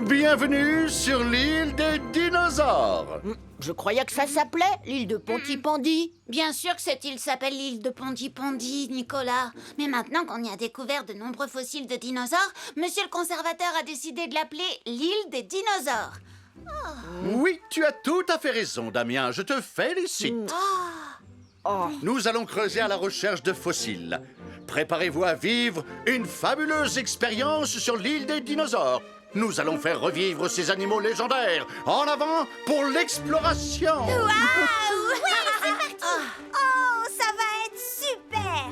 Bienvenue sur l'île des dinosaures. Je croyais que ça s'appelait l'île de Pontypandy. Bien sûr que cette île s'appelle l'île de Pontypandy, Nicolas. Mais maintenant qu'on y a découvert de nombreux fossiles de dinosaures, monsieur le conservateur a décidé de l'appeler l'île des dinosaures. Oui, tu as tout à fait raison, Damien. Je te félicite. Nous allons creuser à la recherche de fossiles. Préparez-vous à vivre une fabuleuse expérience sur l'île des dinosaures. Nous allons faire revivre ces animaux légendaires. En avant pour l'exploration. Waouh! Oui, c'est parti! Oh, ça va être super!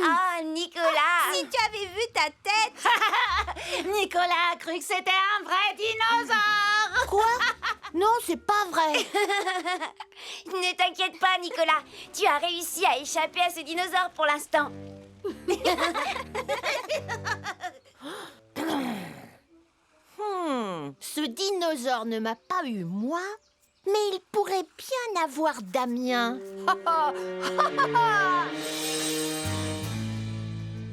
Ah, Nicolas! Si tu avais vu ta tête! Nicolas a cru que c'était un vrai dinosaure. Quoi? Non, c'est pas vrai. Ne t'inquiète pas, Nicolas. Tu as réussi à échapper à ce dinosaure pour l'instant. Ce dinosaure ne m'a pas eu moi, mais il pourrait bien avoir Damien.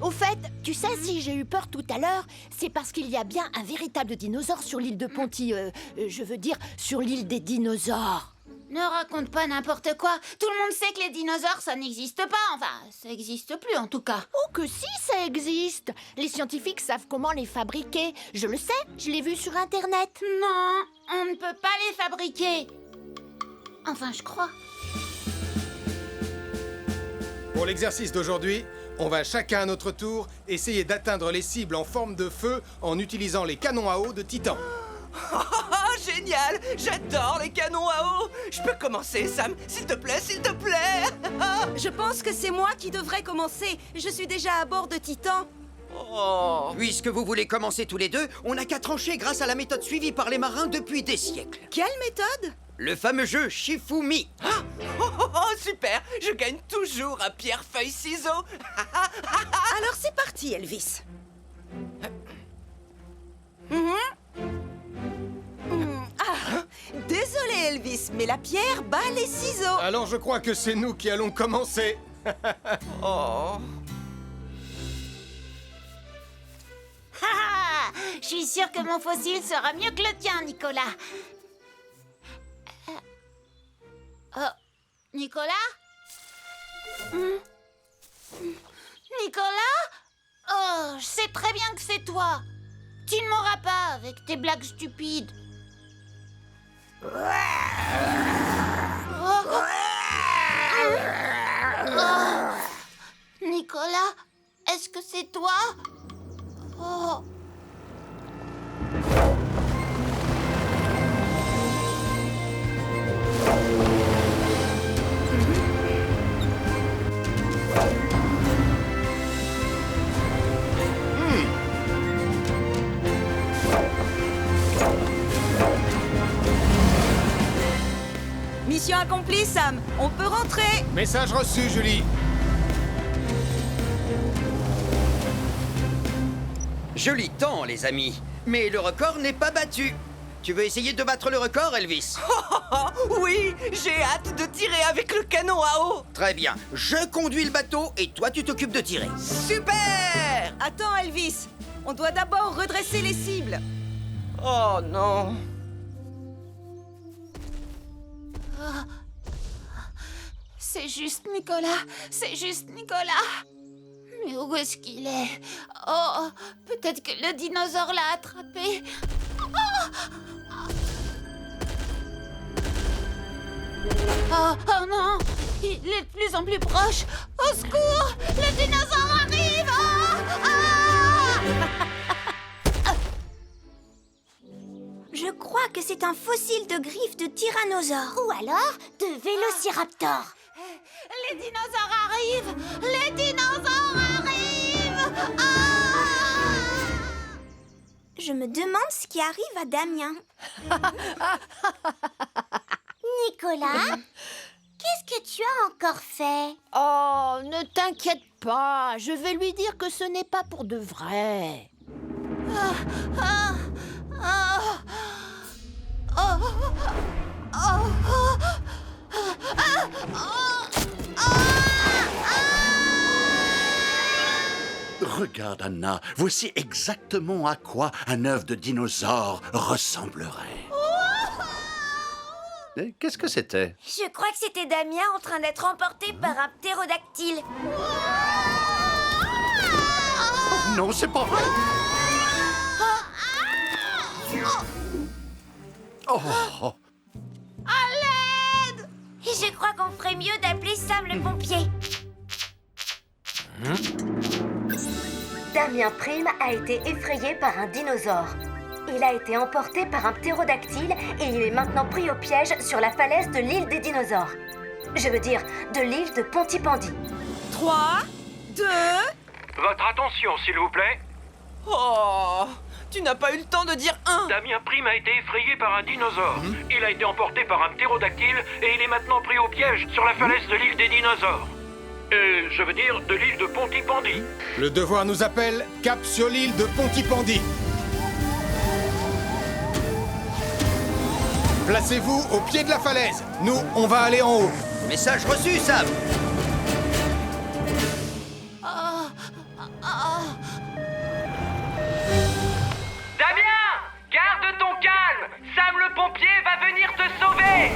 Au fait, tu sais, si j'ai eu peur tout à l'heure, c'est parce qu'il y a bien un véritable dinosaure sur l'île de Ponty... je veux dire, sur l'île des dinosaures. Ne raconte pas n'importe quoi. Tout le monde sait que les dinosaures, ça n'existe pas. Enfin, ça n'existe plus en tout cas. Oh que si, ça existe. Les scientifiques savent comment les fabriquer. Je le sais, je l'ai vu sur Internet. Non, on ne peut pas les fabriquer. Enfin, je crois. Pour l'exercice d'aujourd'hui, on va chacun à notre tour essayer d'atteindre les cibles en forme de feu en utilisant les canons à eau de Titan. Oh, génial! J'adore les canons à eau! Je peux commencer, Sam? S'il te plaît, s'il te plaît! Je pense que c'est moi qui devrais commencer. Je suis déjà à bord de Titan. Oh! Puisque vous voulez commencer tous les deux, on n'a qu'à trancher grâce à la méthode suivie par les marins depuis des siècles. Quelle méthode? Le fameux jeu Shifumi. Oh, super! Je gagne toujours à pierre, feuille, ciseaux! Alors c'est parti, Elvis. Désolé, Elvis, mais la pierre bat les ciseaux. Alors je crois que c'est nous qui allons commencer. Oh! Je suis sûre que mon fossile sera mieux que le tien, Nicolas. Nicolas? Nicolas? Oh, je sais très bien que c'est toi. Tu ne m'auras pas avec tes blagues stupides. Nicolas, est-ce que c'est toi? Oh. Mission accomplie, Sam. On peut rentrer. Message reçu, Julie. Joli temps, les amis. Mais le record n'est pas battu. Tu veux essayer de battre le record, Elvis? Oui! J'ai hâte de tirer avec le canon à eau! Très bien. Je conduis le bateau et toi, tu t'occupes de tirer. Super! Attends, Elvis. On doit d'abord redresser les cibles. Oh non! C'est juste Nicolas, c'est juste Nicolas. Mais où est-ce qu'il est? Oh, peut-être que le dinosaure l'a attrapé. Oh non, il est de plus en plus proche. Au secours, le dinosaure arrive. Je crois que c'est un fossile de griffes de tyrannosaure. Ou alors de vélociraptor. Les dinosaures arrivent. Les dinosaures arrivent. Je me demande ce qui arrive à Damien. Nicolas, qu'est-ce que tu as encore fait? Oh, ne t'inquiète pas, je vais lui dire que ce n'est pas pour de vrai. Regarde, Anna, voici exactement à quoi un œuf de dinosaure ressemblerait. Qu'est-ce que c'était? Je crois que c'était Damien en train d'être emporté par un ptérodactyle. Non, c'est pas vrai. Oh. Et je crois qu'on ferait mieux d'appeler Sam le pompier. Damien Prime a été effrayé par un dinosaure. Il a été emporté par un ptérodactyle et il est maintenant pris au piège sur la falaise de l'île des dinosaures. Je veux dire, de l'île de Pontypandy. 3, 2... Votre attention, s'il vous plaît. Oh, tu n'as pas eu le temps de dire un. Damien Prime a été effrayé par un dinosaure. Il a été emporté par un ptérodactyle et il est maintenant pris au piège sur la falaise de l'île des dinosaures. Je veux dire de l'île de Pontypandy. Le devoir nous appelle, cap sur l'île de Pontypandy. Placez-vous au pied de la falaise. Nous, on va aller en haut. Message reçu, Sam. Damien, garde ton calme. Sam le pompier va venir te sauver.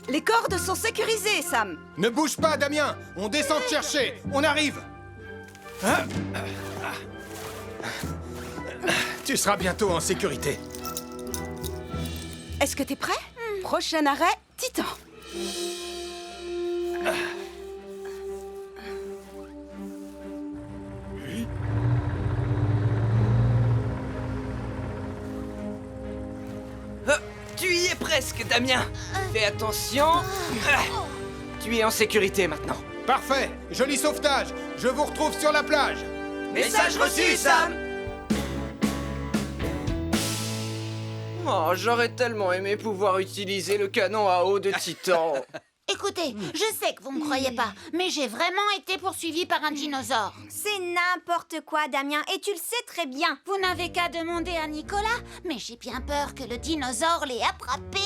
Les cordes sont sécurisées, Sam. Ne bouge pas, Damien. On descend te chercher. On arrive. Tu seras bientôt en sécurité. Est-ce que t'es prêt? Prochain arrêt, Titan. Tu y es presque, Damien. Fais attention. Tu es en sécurité maintenant. Parfait. Joli sauvetage. Je vous retrouve sur la plage. Message reçu, Sam. Oh, j'aurais tellement aimé pouvoir utiliser le canon à eau de Titan. Écoutez, je sais que vous me croyez pas, mais j'ai vraiment été poursuivi par un dinosaure. C'est n'importe quoi, Damien, et tu le sais très bien. Vous n'avez qu'à demander à Nicolas, mais j'ai bien peur que le dinosaure l'ait attrapé.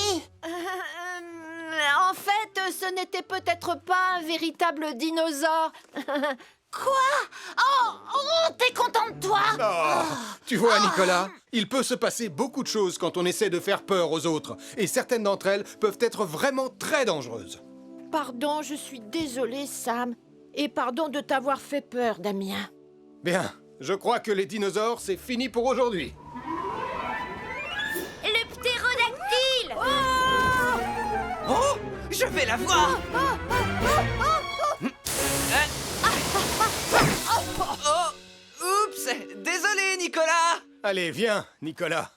En fait, ce n'était peut-être pas un véritable dinosaure. Quoi? Oh, t'es content de toi? Tu vois, Nicolas, il peut se passer beaucoup de choses quand on essaie de faire peur aux autres. Et certaines d'entre elles peuvent être vraiment très dangereuses. Pardon, je suis désolée, Sam. Et pardon de t'avoir fait peur, Damien. Bien, je crois que les dinosaures, c'est fini pour aujourd'hui. Le ptérodactyle! Oh, je vais la voir. Oh, oups, désolé, Nicolas. Allez, viens, Nicolas.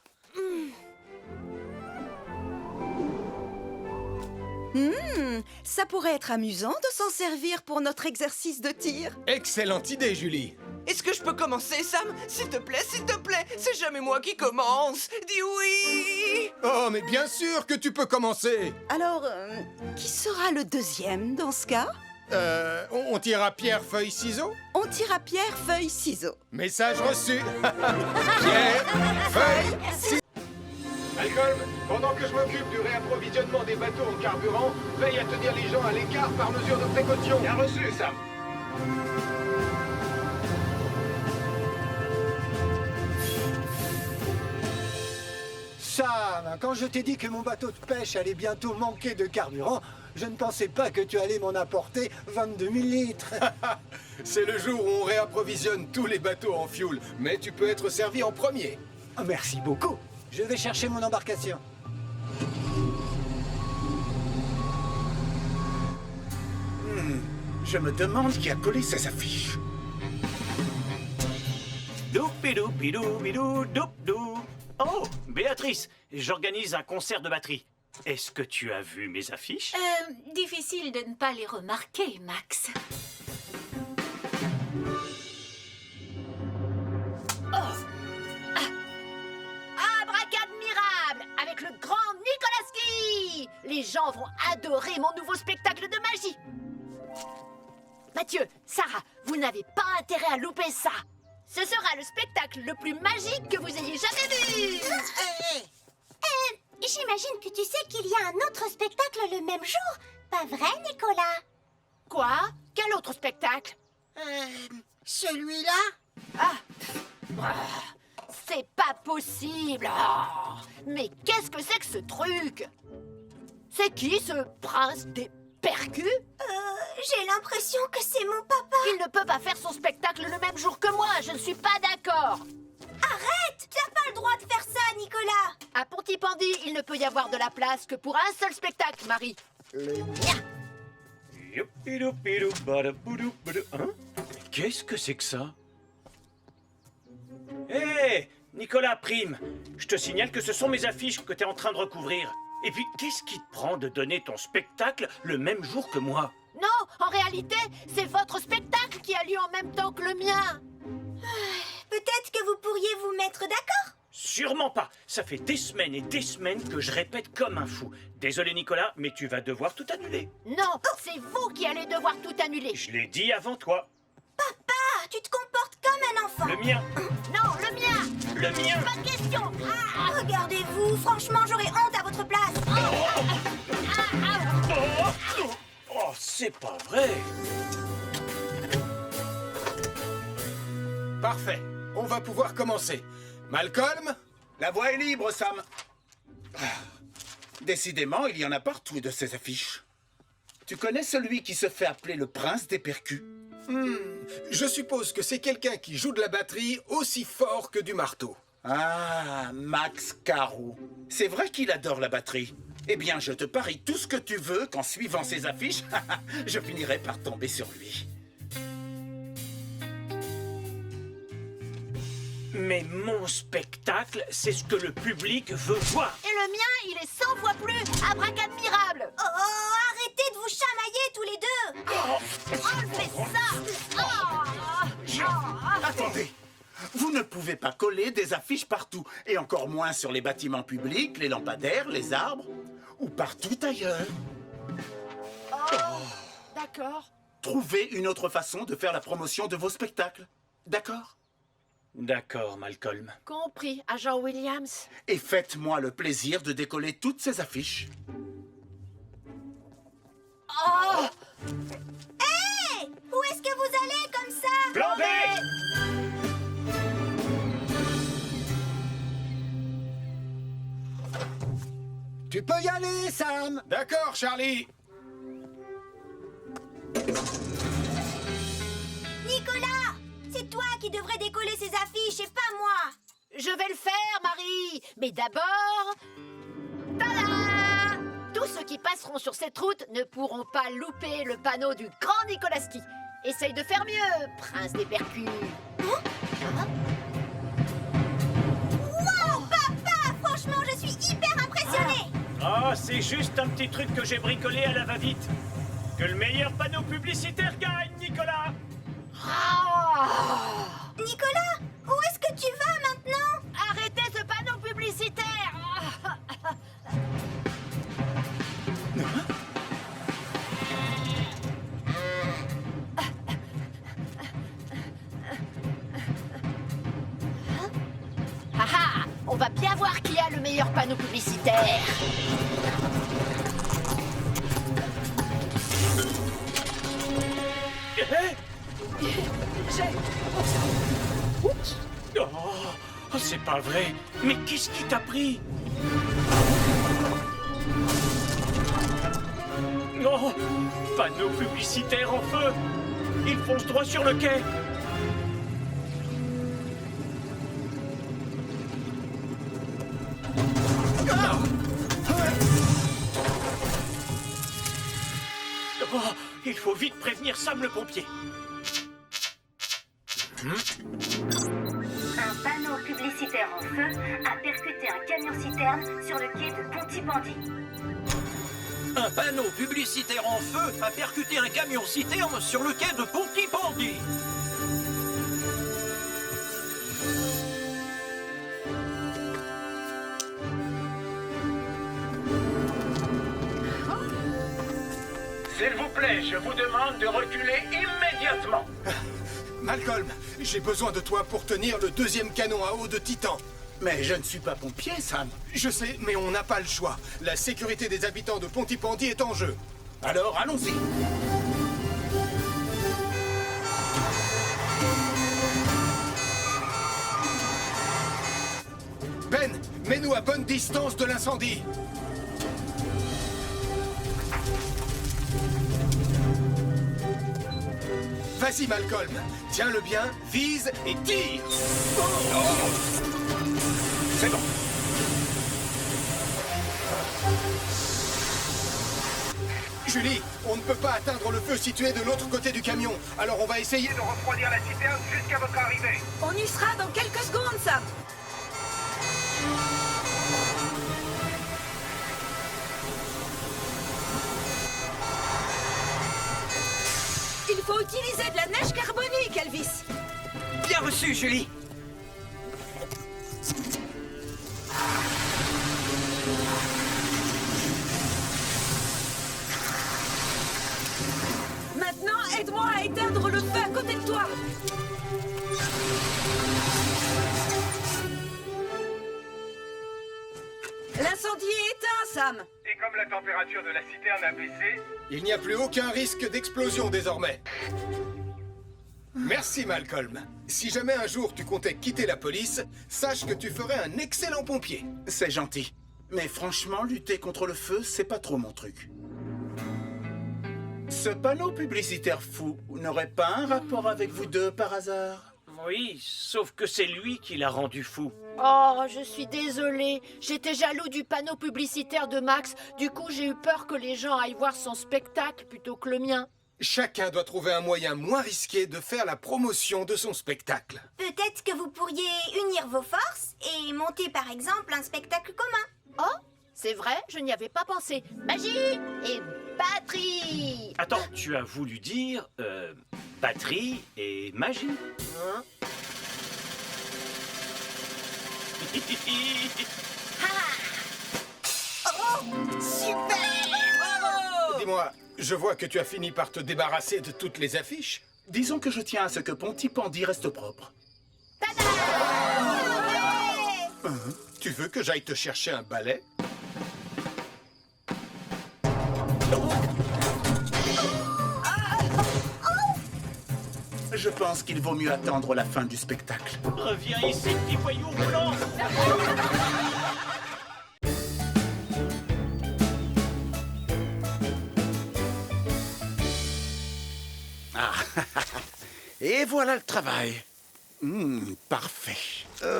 Ça pourrait être amusant de s'en servir pour notre exercice de tir. Excellente idée, Julie. Est-ce que je peux commencer, Sam? S'il te plaît, c'est jamais moi qui commence. Dis oui. Oh, mais bien sûr que tu peux commencer. Alors, qui sera le deuxième dans ce cas? On tire à pierre, feuille, ciseaux? On tire à pierre, feuille, ciseaux. Message reçu. Pierre, feuille, ciseaux. Malcolm, pendant que je m'occupe du réapprovisionnement des bateaux en carburant, veille à tenir les gens à l'écart par mesure de précaution. Bien reçu, Sam. Sam, quand je t'ai dit que mon bateau de pêche allait bientôt manquer de carburant, je ne pensais pas que tu allais m'en apporter 22 000 litres. C'est le jour où on réapprovisionne tous les bateaux en fioul, mais tu peux être servi en premier. Ah, merci beaucoup. Je vais chercher mon embarcation. Je me demande qui a collé ces affiches. Doupidou, bidou, bidou, doup, dou. Oh, Béatrice, j'organise un concert de batterie. Est-ce que tu as vu mes affiches? Difficile de ne pas les remarquer, Max. Abracadmirable, avec le grand Nicolaski! Les gens vont adorer mon nouveau spectacle de magie. Mathieu, Sarah, vous n'avez pas intérêt à louper ça. Ce sera le spectacle le plus magique que vous ayez jamais vu. J'imagine que tu sais qu'il y a un autre spectacle le même jour. Pas vrai, Nicolas? Quoi? Quel autre spectacle? Celui-là? C'est pas possible. Oh, mais qu'est-ce que c'est que ce truc? C'est qui ce prince des percus? J'ai l'impression que c'est mon papa. Il ne peut pas faire son spectacle le même jour que moi. Je ne suis pas d'accord. Arrête! T'as pas le droit de faire ça, Nicolas! À Pontypandy, il ne peut y avoir de la place que pour un seul spectacle, Marie. Le mien. Hein? Qu'est-ce que c'est que ça? Hé, Nicolas Prime, je te signale que ce sont mes affiches que t'es en train de recouvrir. Et puis, qu'est-ce qui te prend de donner ton spectacle le même jour que moi? Non, en réalité, c'est votre spectacle qui a lieu en même temps que le mien. Peut-être que vous pourriez vous mettre d'accord? Sûrement pas. Ça fait des semaines et des semaines que je répète comme un fou. Désolé Nicolas, mais tu vas devoir tout annuler. Non, c'est vous qui allez devoir tout annuler. Je l'ai dit avant toi. Papa, tu te comportes comme un enfant. Le mien. Non, le mien. Le mien. Pas de question. Regardez-vous, franchement, j'aurais honte à votre place. Oh, c'est pas vrai. Parfait. On va pouvoir commencer. Malcolm? La voie est libre, Sam. Décidément, il y en a partout de ces affiches. Tu connais celui qui se fait appeler le prince des percus? Je suppose que c'est quelqu'un qui joue de la batterie aussi fort que du marteau. Ah, Max Caro. C'est vrai qu'il adore la batterie. Eh bien, je te parie tout ce que tu veux qu'en suivant ces affiches, je finirai par tomber sur lui. Mais mon spectacle, c'est ce que le public veut voir. Et le mien, il est 100 fois plus abracadmirable. Oh, arrêtez de vous chamailler tous les deux. Enlevez ça. Attendez. Vous ne pouvez pas coller des affiches partout, et encore moins sur les bâtiments publics, les lampadaires, les arbres, ou partout ailleurs. D'accord. Trouvez une autre façon de faire la promotion de vos spectacles. D'accord? D'accord, Malcolm. Compris, agent Williams. Et faites-moi le plaisir de décoller toutes ces affiches. Oh! Hé! Où est-ce que vous allez comme ça? Plan B! Tu peux y aller, Sam. D'accord, Charlie. Nicolas! C'est toi qui devrais décoller ces affiches et pas moi! Je vais le faire, Marie. Mais d'abord... Tada! Tous ceux qui passeront sur cette route ne pourront pas louper le panneau du grand Nikolaski. Essaye de faire mieux, prince des percus. Wow, papa! Franchement, je suis hyper impressionnée! Ah, c'est juste un petit truc que j'ai bricolé à la va-vite. Que le meilleur panneau publicitaire gagne, Nicolas! Nicolas, où est-ce que tu vas maintenant? Arrêtez ce panneau publicitaire! On va bien voir qui a le meilleur panneau publicitaire. Oh, c'est pas vrai. Mais qu'est-ce qui t'a pris? Oh, panneau publicitaire en feu. Il fonce droit sur le quai. Oh, il faut vite prévenir Sam le pompier. Un panneau publicitaire en feu a percuté un camion-citerne sur le quai de Pontypandy. Un panneau publicitaire en feu a percuté un camion-citerne sur le quai de Pontypandy. S'il vous plaît, je vous demande de reculer immédiatement. Malcolm, j'ai besoin de toi pour tenir le deuxième canon à eau de Titan. Mais je ne suis pas pompier, Sam. Je sais, mais on n'a pas le choix. La sécurité des habitants de Pontypandy est en jeu. Alors, allons-y. Ben, mets-nous à bonne distance de l'incendie. Vas-y, Malcolm. Tiens-le bien, vise et tire. C'est bon. Julie, on ne peut pas atteindre le feu situé de l'autre côté du camion. Alors on va essayer de Refroidir la citerne jusqu'à votre arrivée. On y sera dans quelques secondes, Sam. Il faut utiliser de la neige carbonique, Elvis. Bien reçu, Julie. Maintenant, aide-moi à éteindre le feu à côté de toi. L'incendie est éteint, Sam. Et comme la température de la citerne a baissé, Il n'y a plus aucun risque d'explosion désormais. Merci, Malcolm. Si jamais un jour tu comptais quitter la police, sache que tu ferais un excellent pompier. C'est gentil. Mais franchement, lutter contre le feu, c'est pas trop mon truc. Ce panneau publicitaire fou n'aurait pas un rapport avec vous deux par hasard? Oui, sauf que c'est lui qui l'a rendu fou. Oh, je suis désolée. J'étais jaloux du panneau publicitaire de Max. Du coup, j'ai eu peur que les gens aillent voir son spectacle plutôt que le mien. Chacun doit trouver un moyen moins risqué de faire la promotion de son spectacle. Peut-être que vous pourriez unir vos forces et monter par exemple un spectacle commun. Oh, c'est vrai, je n'y avais pas pensé. Magie et batterie. Attends, tu as voulu dire batterie et magie? Hein? Dis-moi, je vois que tu as fini par te débarrasser de toutes les affiches. Disons que je tiens à ce que Pontypandy reste propre. Tu veux que j'aille te chercher un balai? Je pense qu'il vaut mieux attendre la fin du spectacle. Reviens ici, petit voyou blanc. Ah, et voilà le travail. Parfait.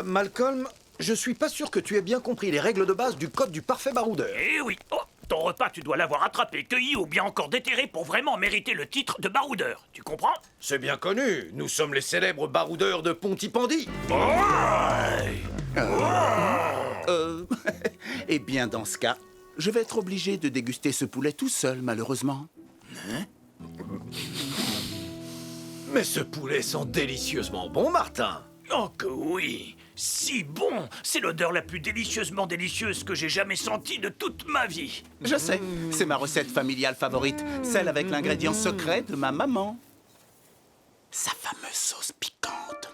Malcolm, je suis pas sûr que tu aies bien compris les règles de base du code du parfait baroudeur. Eh oui. Oh, ton repas, tu dois l'avoir attrapé, cueilli ou bien encore déterré pour vraiment mériter le titre de baroudeur. Tu comprends? C'est bien connu, nous sommes les célèbres baroudeurs de Pontypandy. Eh bien, dans ce cas, je vais être obligé de déguster ce poulet tout seul, malheureusement. Mais ce poulet sent délicieusement bon, Martin. Oh que oui. Si bon. C'est l'odeur la plus délicieusement délicieuse que j'ai jamais sentie de toute ma vie. Je sais, c'est ma recette familiale favorite, celle avec l'ingrédient secret de ma maman. Sa fameuse sauce piquante.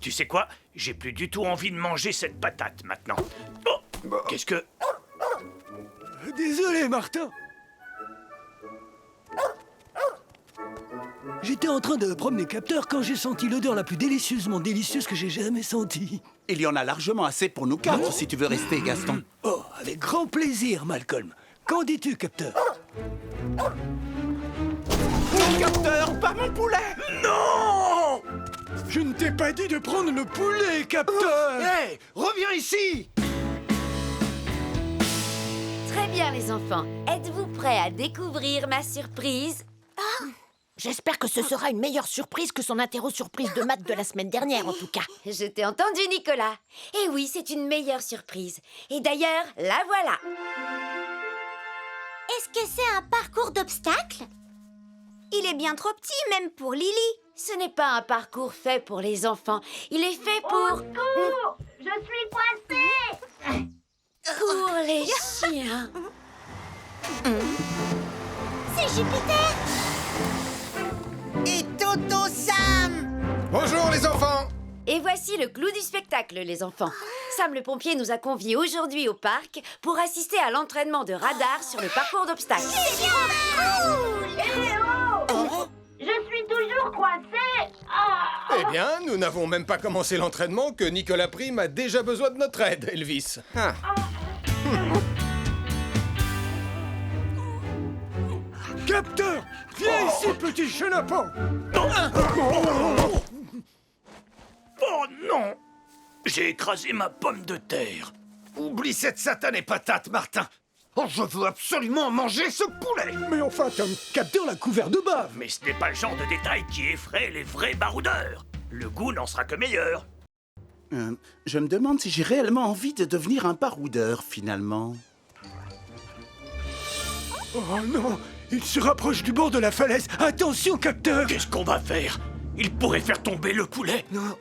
Tu sais quoi? J'ai plus du tout envie de manger cette patate maintenant. Oh, qu'est-ce que... Désolé, Martin. J'étais en train de promener capteur quand j'ai senti l'odeur la plus délicieusement délicieuse que j'ai jamais sentie. Il y en a largement assez pour nous quatre, si tu veux rester, Gaston. Oh, avec grand plaisir, Malcolm. Qu'en dis-tu, capteur? Capteur, pas mon poulet! Non! Je ne t'ai pas dit de prendre le poulet, capteur! Hé, reviens ici! Très bien, les enfants. Êtes-vous prêts à découvrir ma surprise? J'espère que ce sera une meilleure surprise que son interro-surprise de maths de la semaine dernière, en tout cas. Je t'ai entendu, Nicolas. Et oui, c'est une meilleure surprise. Et d'ailleurs, la voilà. Est-ce que c'est un parcours d'obstacles? Il est bien trop petit, même pour Lily. Ce n'est pas un parcours fait pour les enfants. Il est fait pour... Je suis coincée! Cours les chiens. C'est Jupiter. Et Toto Sam. Bonjour les enfants. Et voici le clou du spectacle, les enfants. Sam le pompier nous a conviés aujourd'hui au parc pour assister à l'entraînement de radar sur le parcours d'obstacles. C'est cool. Je suis toujours coincée. Eh bien, nous n'avons même pas commencé l'entraînement que Nicolas Prime a déjà besoin de notre aide, Elvis. Capteur, viens ici, petit chenapan. Oh non! J'ai écrasé ma pomme de terre. Oublie cette satanée patate, Martin. Oh, je veux absolument manger ce poulet. Mais enfin, Tom, Capteur l'a couvert de bave. Mais ce n'est pas le genre de détail qui effraie les vrais baroudeurs. Le goût n'en sera que meilleur. Je me demande si j'ai réellement envie de devenir un baroudeur, finalement. Oh non, il se rapproche du bord de la falaise. Attention, Capteur. Qu'est-ce qu'on va faire? Il pourrait faire tomber le poulet. Non.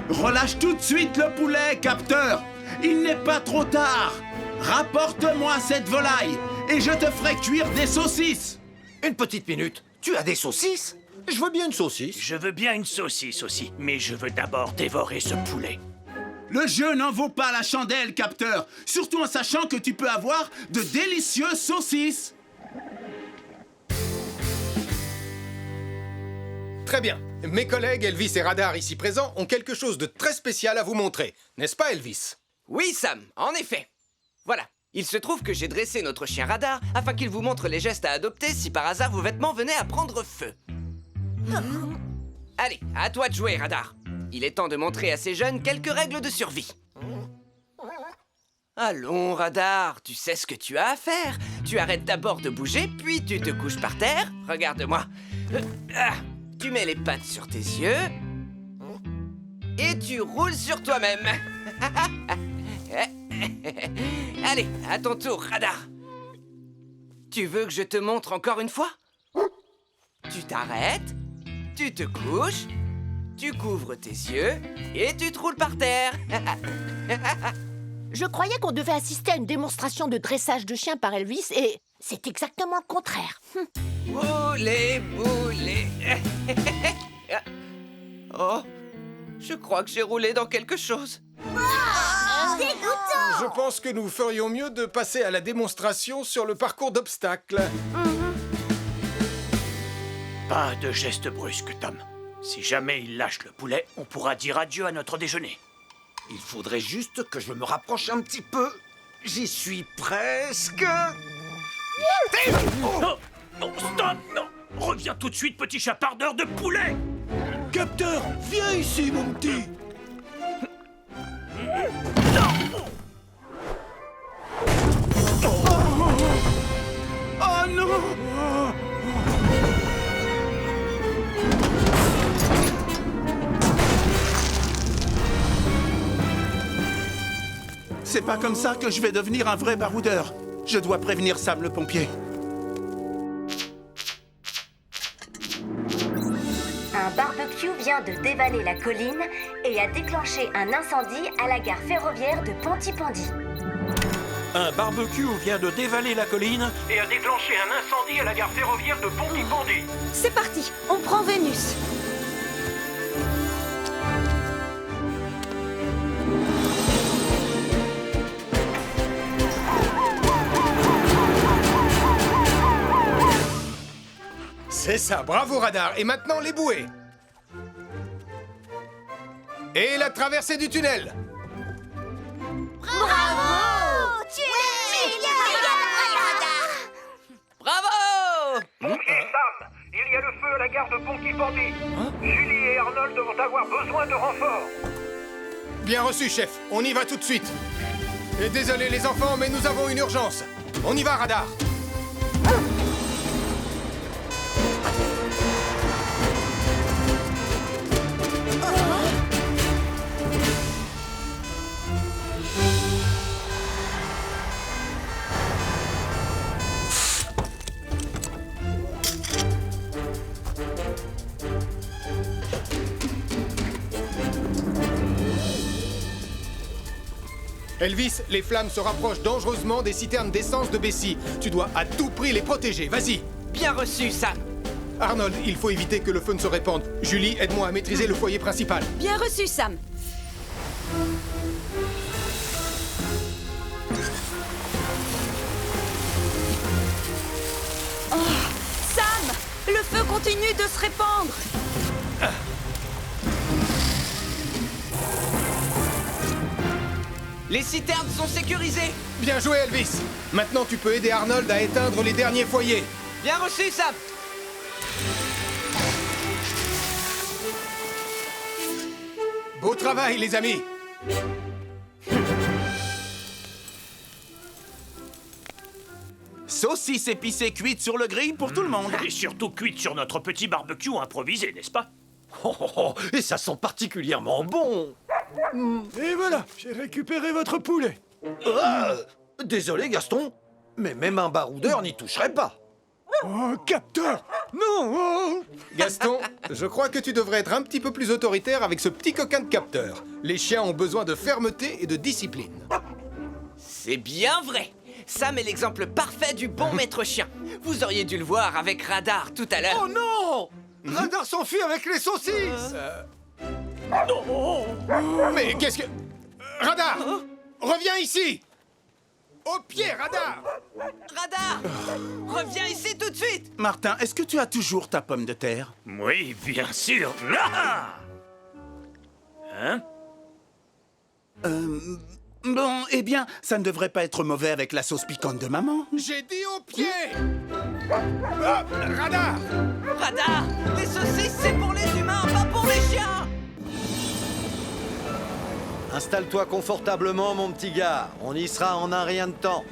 Relâche tout de suite le poulet, Capteur. Il n'est pas trop tard. Rapporte-moi cette volaille et je te ferai cuire des saucisses. Une petite minute. Tu as des saucisses? Je veux bien une saucisse. Je veux bien une saucisse aussi, mais je veux d'abord dévorer ce poulet. Le jeu n'en vaut pas la chandelle, Capteur. Surtout en sachant que tu peux avoir de délicieuses saucisses. Très bien. Mes collègues Elvis et Radar ici présents ont quelque chose de très spécial à vous montrer. N'est-ce pas, Elvis? Oui, Sam, en effet. Voilà. Il se trouve que j'ai dressé notre chien Radar afin qu'il vous montre les gestes à adopter si par hasard vos vêtements venaient à prendre feu. Allez, à toi de jouer, Radar. Il est temps de montrer à ces jeunes quelques règles de survie. Allons, Radar, tu sais ce que tu as à faire. Tu arrêtes d'abord de bouger, puis tu te couches par terre. Regarde-moi. Tu mets les pattes sur tes yeux. Et tu roules sur toi-même. Allez, à ton tour, Radar. Tu veux que je te montre encore une fois? Tu t'arrêtes, tu te couches, tu couvres tes yeux et tu te roules par terre. Je croyais qu'on devait assister à une démonstration de dressage de chien par Elvis et c'est exactement le contraire. Boulet, boulet. Oh, je crois que j'ai roulé dans quelque chose. Dégoûtant. Je pense que nous ferions mieux de passer à la démonstration sur le parcours d'obstacles. Pas de geste brusque, Tom. Si jamais il lâche le poulet, on pourra dire adieu à notre déjeuner. Il faudrait juste que je me rapproche un petit peu. J'y suis presque. Oh, non, stop, non. Reviens tout de suite, petit chapardeur de poulet. Capteur, viens ici, mon petit. Oh non! C'est pas comme ça que je vais devenir un vrai baroudeur. Je dois prévenir Sam le pompier. Un barbecue vient de dévaler la colline et a déclenché un incendie à la gare ferroviaire de Pontypandy. Un barbecue vient de dévaler la colline et a déclenché un incendie à la gare ferroviaire de Pontypandy. C'est parti, on prend Vénus. C'est ça, bravo Radar. Et maintenant les bouées. Et la traversée du tunnel. Bravo. Tu es génial. Bravo! Pompier Sam, il y a le feu à la gare de Pontypandy. Julie et Arnold vont avoir besoin de renfort. Bien reçu, chef. On y va tout de suite. Et désolé les enfants, mais nous avons une urgence. On y va, Radar. Elvis, les flammes se rapprochent dangereusement des citernes d'essence de Bessie. Tu dois à tout prix les protéger, vas-y. Bien reçu, Sam. Arnold, il faut éviter que le feu ne se répande. Julie, aide-moi à maîtriser le foyer principal. Bien reçu, Sam. Oh, Sam, le feu continue de se répandre. Les citernes sont sécurisées. Bien joué, Elvis. Maintenant, tu peux aider Arnold à éteindre les derniers foyers. Bien reçu, Sam. Beau travail, les amis. Saucisse épicée cuite sur le grill pour tout le monde. Et surtout cuite sur notre petit barbecue improvisé, n'est-ce pas? Et ça sent particulièrement bon. Et voilà, j'ai récupéré votre poulet. Ah, désolé, Gaston, mais même un baroudeur n'y toucherait pas. Oh, capteur! Non! Oh. Gaston, je crois que tu devrais être un petit peu plus autoritaire avec ce petit coquin de capteur. Les chiens ont besoin de fermeté et de discipline. C'est bien vrai. Sam est l'exemple parfait du bon maître chien. Vous auriez dû le voir avec Radar tout à l'heure. Oh non! Radar s'enfuit avec les saucisses. Mais qu'est-ce que... Radar! Reviens ici! Au pied, Radar! Radar! Reviens ici tout de suite! Martin, est-ce que tu as toujours ta pomme de terre? Oui, bien sûr. Ah! Hein? Bon, eh bien, ça ne devrait pas être mauvais avec la sauce piquante de maman. J'ai dit au pied! Ah, Radar! Radar! Les saucisses, c'est pour les humains, pas pour les chiens! Installe-toi confortablement, mon petit gars. On y sera en un rien de temps.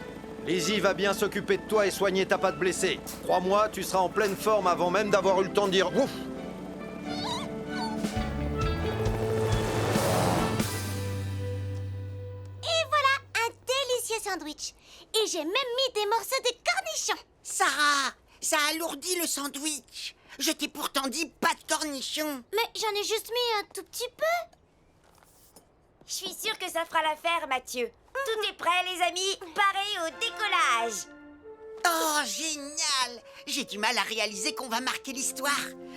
Lizzie va bien s'occuper de toi et soigner ta patte blessée. Crois-moi, tu seras en pleine forme avant même d'avoir eu le temps de dire ouf. Et voilà un délicieux sandwich. Et j'ai même mis des morceaux de cornichons. Sarah, ça alourdit le sandwich. Je t'ai pourtant dit pas de cornichons. Mais j'en ai juste mis un tout petit peu. Je suis sûre que ça fera l'affaire, Mathieu. Tout est prêt, les amis. Pareil au décollage. Oh, génial! J'ai du mal à réaliser qu'on va marquer l'histoire.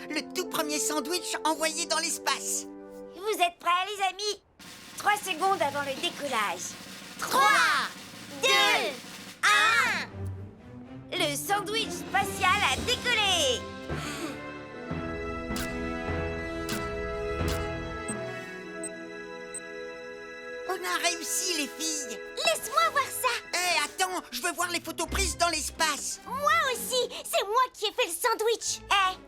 Le tout premier sandwich envoyé dans l'espace. Vous êtes prêts, les amis? 3 secondes avant le décollage. 3, 2, 1. Le sandwich spatial a décollé. On a réussi, les filles. Laisse-moi voir ça. Hé, attends, je veux voir les photos prises dans l'espace. Moi aussi, c'est moi qui ai fait le sandwich.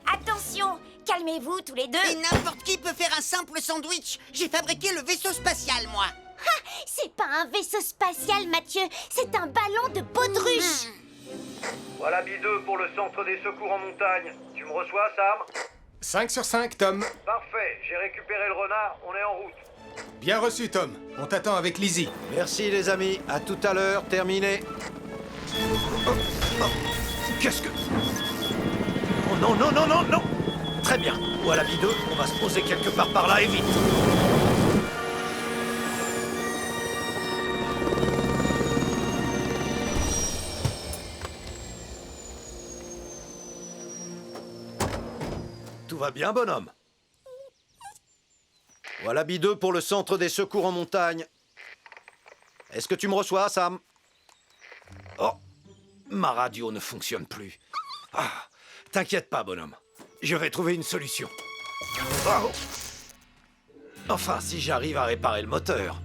Attention, calmez-vous tous les deux. Et n'importe qui peut faire un simple sandwich. J'ai fabriqué le vaisseau spatial, moi. Ha, c'est pas un vaisseau spatial, Mathieu. C'est un ballon de baudruche. Voilà B2 pour le centre des secours en montagne. Tu me reçois, Sam? 5 sur 5, Tom. Parfait, j'ai récupéré le renard, on est en route. Bien reçu, Tom. On t'attend avec Lizzie. Merci, les amis. À tout à l'heure. Terminé. Qu'est-ce que... Oh non, non, non, non, non! Très bien. Voilà B2, on va se poser quelque part par là et vite. Tout va bien, bonhomme? Voilà B2 pour le centre des secours en montagne. Est-ce que tu me reçois, Sam? Oh, ma radio ne fonctionne plus. Ah, t'inquiète pas, bonhomme. Je vais trouver une solution. Oh. Enfin, si j'arrive à réparer le moteur.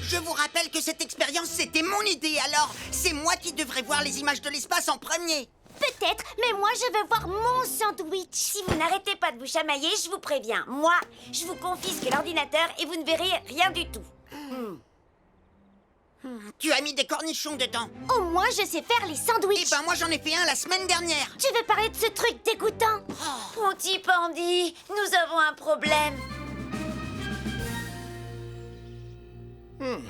Je vous rappelle que cette expérience, c'était mon idée, alors c'est moi qui devrais voir les images de l'espace en premier. Peut-être, mais moi je veux voir mon sandwich. Si vous n'arrêtez pas de vous chamailler, je vous préviens. Moi, je vous confisque l'ordinateur et vous ne verrez rien du tout. Tu as mis des cornichons dedans. Au moins, je sais faire les sandwichs. Eh ben, moi, j'en ai fait un la semaine dernière. Tu veux parler de ce truc dégoûtant? Ponty Pandy, nous avons un problème.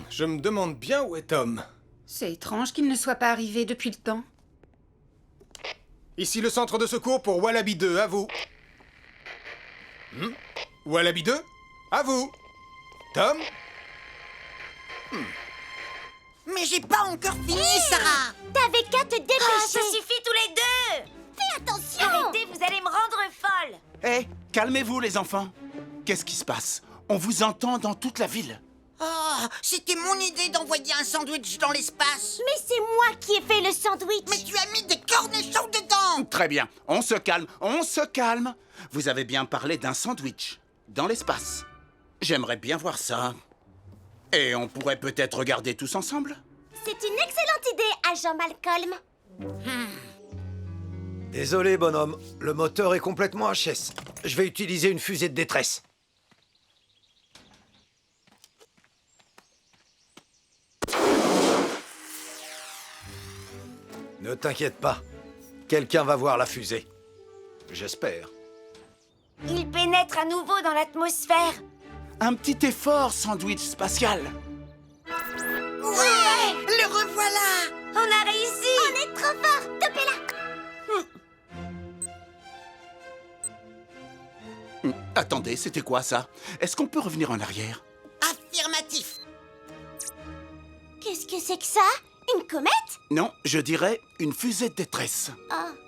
Je me demande bien où est Tom. C'est étrange qu'il ne soit pas arrivé depuis le temps. Ici le centre de secours pour Wallaby 2, à vous. Wallaby 2, à vous. Tom? Mais j'ai pas encore fini, Sarah. T'avais qu'à te dépêcher. Oh, ça suffit tous les deux! Fais attention. Arrêtez, vous allez me rendre folle! Hé, calmez-vous les enfants. Qu'est-ce qui se passe? On vous entend dans toute la ville. Oh, c'était mon idée d'envoyer un sandwich dans l'espace. Mais c'est moi qui ai fait le sandwich. Mais tu as mis des cornichons dedans. Très bien, on se calme, on se calme. Vous avez bien parlé d'un sandwich dans l'espace. J'aimerais bien voir ça. Et on pourrait peut-être regarder tous ensemble? C'est une excellente idée, agent Malcolm. Désolé, bonhomme. Le moteur est complètement HS. Je vais utiliser une fusée de détresse. Ne t'inquiète pas. Quelqu'un va voir la fusée. J'espère. Il pénètre à nouveau dans l'atmosphère. Un petit effort, sandwich spatial. Ouais, le revoilà. On a réussi. On est trop fort. Topez-la. Attendez, c'était quoi ça? Est-ce qu'on peut revenir en arrière? Affirmatif. Qu'est-ce que c'est que ça? Une comète? Non, je dirais une fusée de détresse.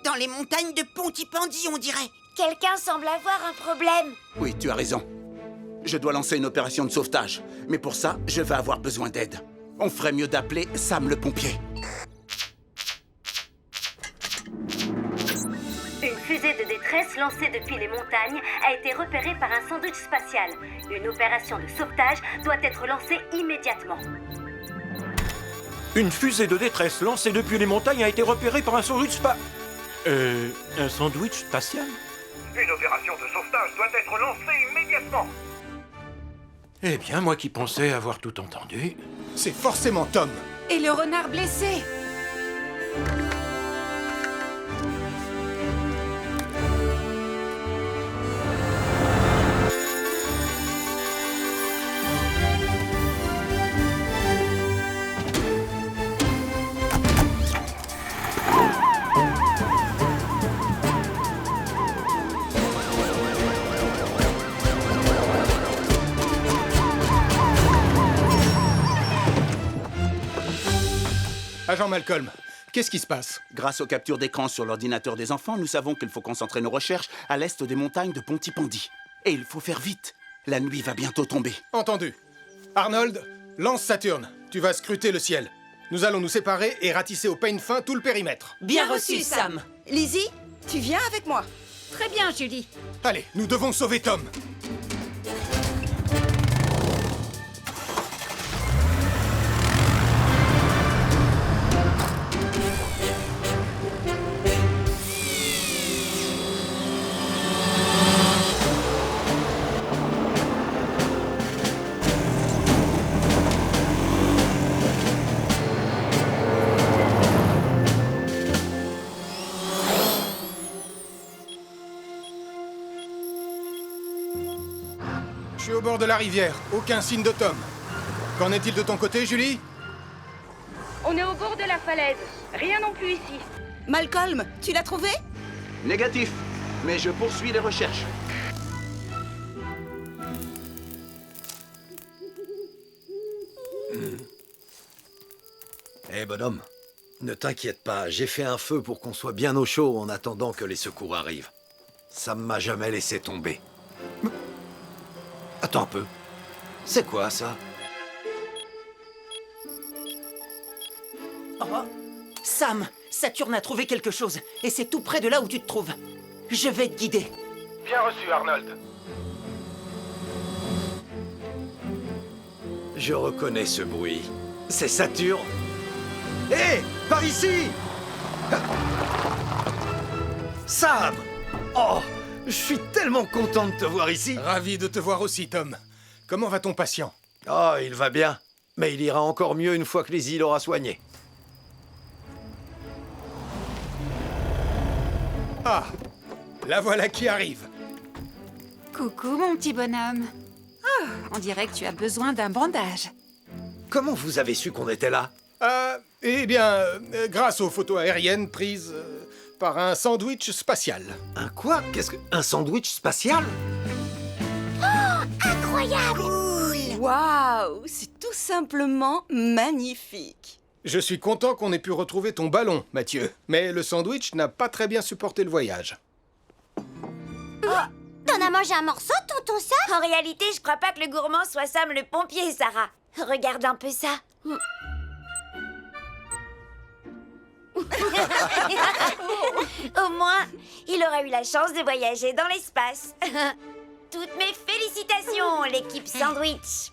Dans les montagnes de Pontypandy, on dirait. Quelqu'un semble avoir un problème. Oui, tu as raison. Je dois lancer une opération de sauvetage. Mais pour ça, je vais avoir besoin d'aide. On ferait mieux d'appeler Sam le pompier. Une fusée de détresse lancée depuis les montagnes a été repérée par un sandwich spatial. Une opération de sauvetage doit être lancée immédiatement. Une fusée de détresse lancée depuis les montagnes a été repérée par un sandwich un sandwich spatial? Une opération de sauvetage doit être lancée immédiatement. Eh bien, moi qui pensais avoir tout entendu... C'est forcément Tom. Et le renard blessé. Agent Malcolm, qu'est-ce qui se passe? Grâce aux captures d'écran sur l'ordinateur des enfants, nous savons qu'il faut concentrer nos recherches à l'est des montagnes de Pontypandy. Et il faut faire vite. La nuit va bientôt tomber. Entendu. Arnold, lance Saturne. Tu vas scruter le ciel. Nous allons nous séparer et ratisser au peigne fin tout le périmètre. Bien reçu, Sam. Lizzie, tu viens avec moi. Très bien, Julie. Allez, nous devons sauver Tom. Je suis au bord de la rivière. Aucun signe de Tom. Qu'en est-il de ton côté, Julie? On est au bord de la falaise. Rien non plus ici. Malcolm, tu l'as trouvé? Négatif. Mais je poursuis les recherches. Eh bonhomme, ne t'inquiète pas, j'ai fait un feu pour qu'on soit bien au chaud en attendant que les secours arrivent. Ça ne m'a jamais laissé tomber. Attends un peu. C'est quoi ça? Oh. Sam, Saturne a trouvé quelque chose, et c'est tout près de là où tu te trouves. Je vais te guider. Bien reçu, Arnold. Je reconnais ce bruit. C'est Saturne. Hé, par ici! Sam! Oh, je suis tellement content de te voir ici. Ravi de te voir aussi, Tom. Comment va ton patient? Oh, il va bien. Mais il ira encore mieux une fois que Lizzie l'aura soigné. Ah, la voilà qui arrive. Coucou, mon petit bonhomme. Oh, on dirait que tu as besoin d'un bandage. Comment vous avez su qu'on était là? Eh bien, grâce aux photos aériennes prises par un sandwich spatial. Un quoi? Qu'est-ce que... Un sandwich spatial? Incroyable! Waouh, c'est tout simplement magnifique. Je suis content qu'on ait pu retrouver ton ballon, Mathieu. Mais le sandwich n'a pas très bien supporté le voyage. T'en as mangé un morceau, tonton Sam? En réalité, je crois pas que le gourmand soit Sam le pompier, Sarah. Regarde un peu ça. Au moins, il aura eu la chance de voyager dans l'espace. Toutes mes félicitations, l'équipe Sandwich.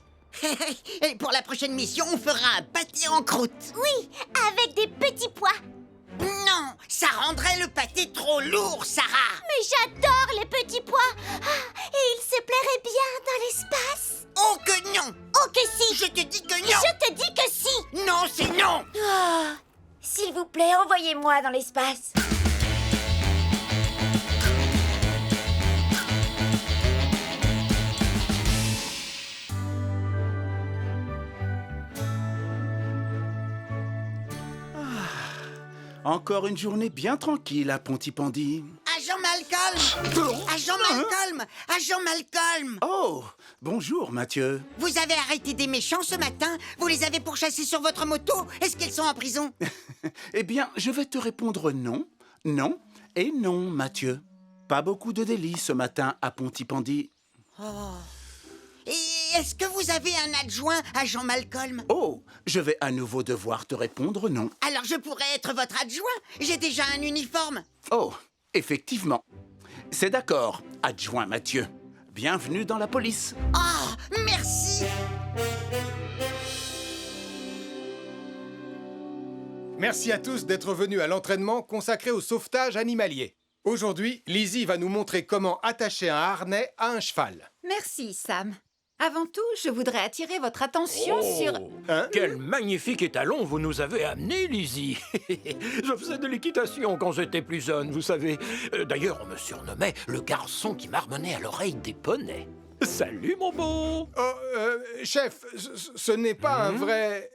Et pour la prochaine mission, on fera un pâté en croûte. Oui, avec des petits pois. Non, ça rendrait le pâté trop lourd, Sarah. Mais j'adore les petits pois. Et ils se plairaient bien dans l'espace. Oh que non. Oh que si. Je te dis que non. Je te dis que si. Non, c'est non. Oh, s'il vous plaît, envoyez-moi dans l'espace. Encore une journée bien tranquille à Pontypandy. Agent Malcolm. Agent Malcolm. Agent Malcolm. Oh, bonjour Mathieu. Vous avez arrêté des méchants ce matin? Vous les avez pourchassés sur votre moto? Est-ce qu'ils sont en prison? Eh bien, je vais te répondre non, non et non, Mathieu. Pas beaucoup de délits ce matin à Pontypandy. Oh. Et est-ce que vous avez un adjoint, agent Malcolm? Oh, je vais à nouveau devoir te répondre non. Alors je pourrais être votre adjoint? J'ai déjà un uniforme. Oh, effectivement. C'est d'accord, adjoint Mathieu. Bienvenue dans la police. Oh, merci. Merci à tous d'être venus à l'entraînement consacré au sauvetage animalier. Aujourd'hui, Lizzie va nous montrer comment attacher un harnais à un cheval. Merci, Sam. Avant tout, je voudrais attirer votre attention sur... Quel magnifique étalon vous nous avez amené, Lizzie. Je faisais de l'équitation quand j'étais plus jeune, vous savez. D'ailleurs, on me surnommait le garçon qui marmonnait à l'oreille des poneys. Salut, mon beau. Oh, chef, ce n'est pas un vrai...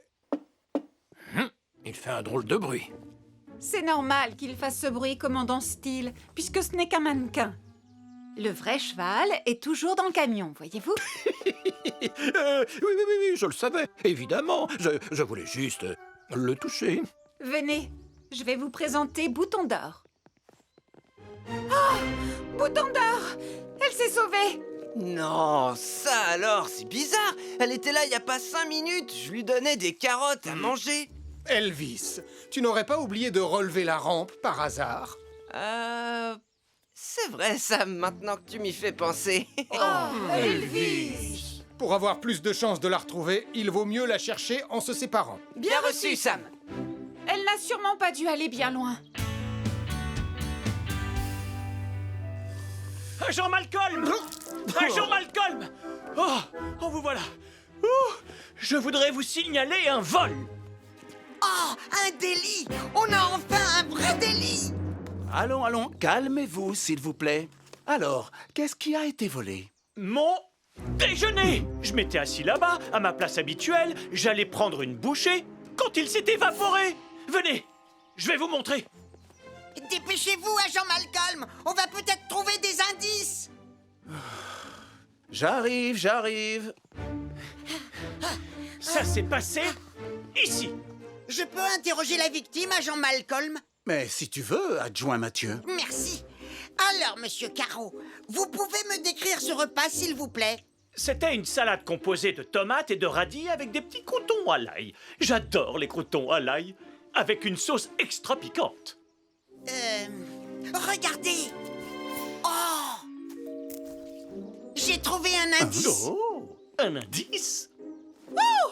Il fait un drôle de bruit. C'est normal qu'il fasse ce bruit, commandant Steele, puisque ce n'est qu'un mannequin. Le vrai cheval est toujours dans le camion, voyez-vous? Oui, je le savais, évidemment. Je voulais juste le toucher. Venez, je vais vous présenter Bouton d'Or. Oh! Bouton d'Or! Elle s'est sauvée! Non, ça alors, c'est bizarre. Elle était là il y a pas 5 minutes. Je lui donnais des carottes à manger. Elvis, tu n'aurais pas oublié de relever la rampe par hasard? C'est vrai, Sam, maintenant que tu m'y fais penser. Oh, Elvis! Pour avoir plus de chances de la retrouver, il vaut mieux la chercher en se séparant. Bien reçu, Sam. Elle n'a sûrement pas dû aller bien loin. Agent Malcolm! Agent Malcolm! Oh, vous voilà. Oh, je voudrais vous signaler un vol. Oh, un délit! On a enfin un vrai délit! Allons, calmez-vous, s'il vous plaît. Alors, qu'est-ce qui a été volé? Mon déjeuner! Je m'étais assis là-bas, à ma place habituelle, j'allais prendre une bouchée, quand il s'est évaporé! Venez, je vais vous montrer. Dépêchez-vous, agent Malcolm! On va peut-être trouver des indices! J'arrive. Ça s'est passé ici. Je peux interroger la victime, agent Malcolm? Mais si tu veux, adjoint Mathieu. Merci. Alors, monsieur Caro, vous pouvez me décrire ce repas, s'il vous plaît? C'était une salade composée de tomates et de radis avec des petits croûtons à l'ail. J'adore les croûtons à l'ail, avec une sauce extra piquante. Regardez! Oh! J'ai trouvé un indice! Oh! Un indice? Oh!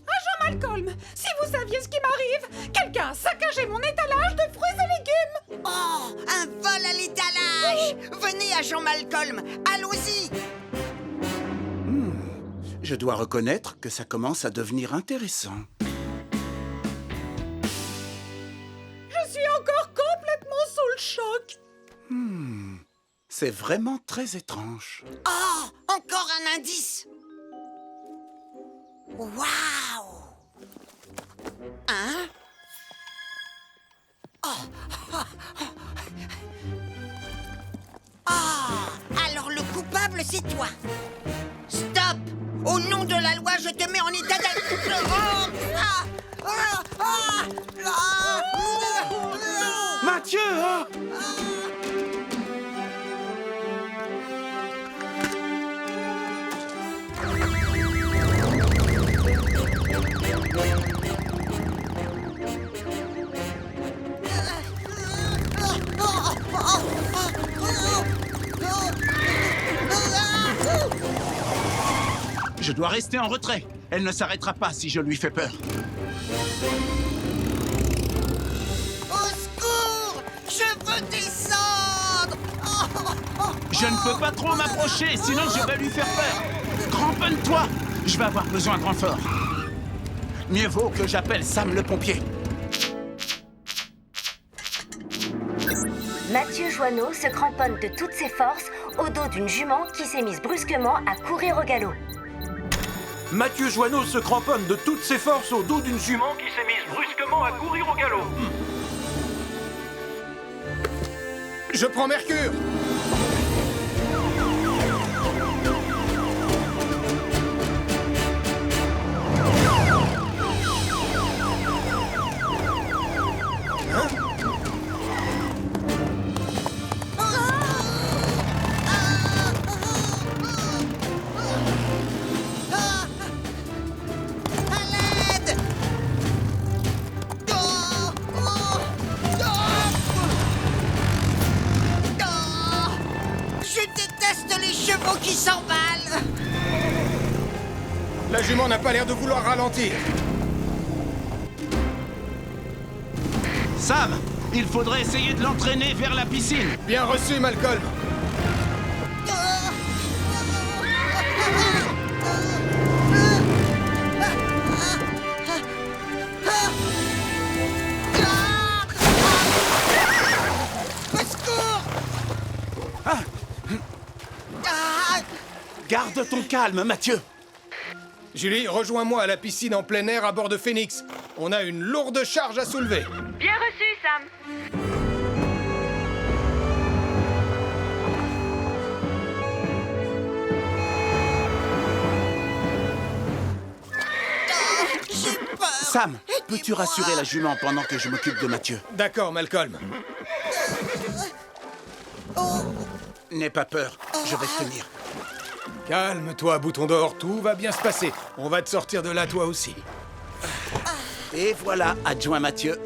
Agent Malcolm, si vous saviez ce qui m'arrive, quelqu'un a saccagé mon étalage de fruits et légumes! Oh! Un vol à l'étalage! Venez, agent Malcolm, allons-y! Je dois reconnaître que ça commence à devenir intéressant. Je suis encore complètement sous le choc! C'est vraiment très étrange. Oh! Encore un indice! Waouh! Hein? Oh! Alors le coupable, c'est toi! Stop! Au nom de la loi, je te mets en état Mathieu, oh! Je dois rester en retrait. Elle ne s'arrêtera pas si je lui fais peur. Au secours! Je veux descendre! Je ne peux pas trop m'approcher, sinon je vais lui faire peur. Cramponne-toi! Je vais avoir besoin de renfort. Mieux vaut que j'appelle Sam le pompier. Mathieu Joanneau se cramponne de toutes ses forces au dos d'une jument qui s'est mise brusquement à courir au galop. Mathieu Joanneau se cramponne de toutes ses forces au dos d'une jument Qui s'est mise brusquement à courir au galop. Je prends Mercure. Qui s'emballe. La jument n'a pas l'air de vouloir ralentir. Sam, il faudrait essayer de l'entraîner vers la piscine. Bien reçu, Malcolm. Garde ton calme, Mathieu. Julie, rejoins-moi à la piscine en plein air à bord de Phoenix. On a une lourde charge à soulever. Bien reçu, Sam. Sam, peux-tu rassurer la jument pendant que je m'occupe de Mathieu? D'accord, Malcolm. N'aie pas peur, je vais te tenir. Calme-toi, Bouton d'Or, tout va bien se passer. On va te sortir de là, toi aussi. Et voilà, adjoint Mathieu.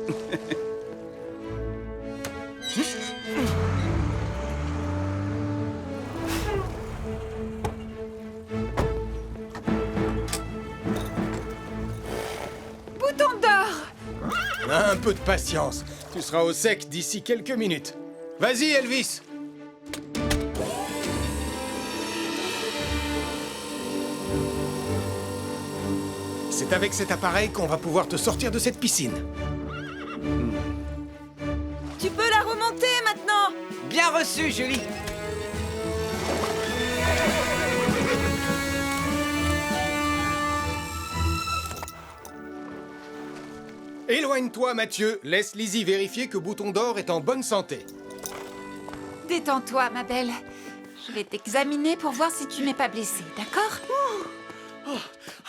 Bouton d'Or! Un peu de patience. Tu seras au sec d'ici quelques minutes. Vas-y, Elvis. C'est avec cet appareil qu'on va pouvoir te sortir de cette piscine. Tu peux la remonter maintenant. Bien reçu, Julie. Éloigne-toi, Mathieu. Laisse Lizzie vérifier que Bouton d'Or est en bonne santé. Détends-toi, ma belle. Je vais t'examiner pour voir si tu n'es pas blessée, d'accord?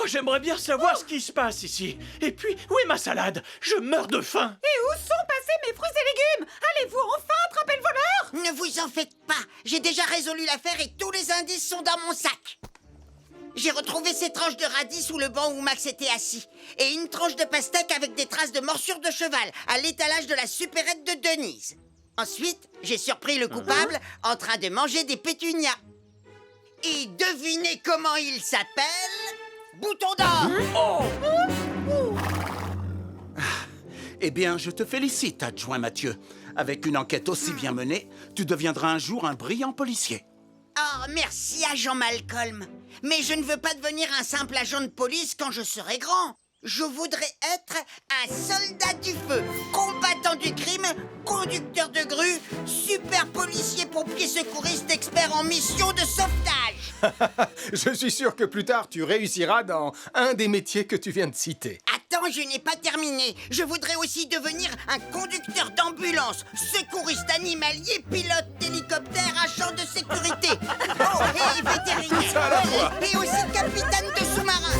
Oh, j'aimerais bien savoir ce qui se passe ici. Et puis, où est ma salade? Je meurs de faim. Et où sont passés mes fruits et légumes? Allez-vous enfin attraper le voleur? Ne vous en faites pas. J'ai déjà résolu l'affaire et tous les indices sont dans mon sac. J'ai retrouvé ces tranches de radis sous le banc où Max était assis. Et une tranche de pastèque avec des traces de morsure de cheval à l'étalage de la supérette de Denise. Ensuite, j'ai surpris le coupable en train de manger des pétunias. Et devinez comment il s'appelle? Bouton d'Or! Eh bien, je te félicite, adjoint Mathieu. Avec une enquête aussi bien menée, tu deviendras un jour un brillant policier. Oh, merci, agent Malcolm. Mais je ne veux pas devenir un simple agent de police quand je serai grand. Je voudrais être un soldat du feu, combattant du crime, conducteur de grue, super policier, pompier, secouriste, expert en mission de sauvetage. Je suis sûr que plus tard, tu réussiras dans un des métiers que tu viens de citer. Attends, je n'ai pas terminé. Je voudrais aussi devenir un conducteur d'ambulance, secouriste animalier, pilote d'hélicoptère, agent de sécurité. Oh, et vétérinaire. Tout ça à la fois. Et aussi capitaine de sous-marin.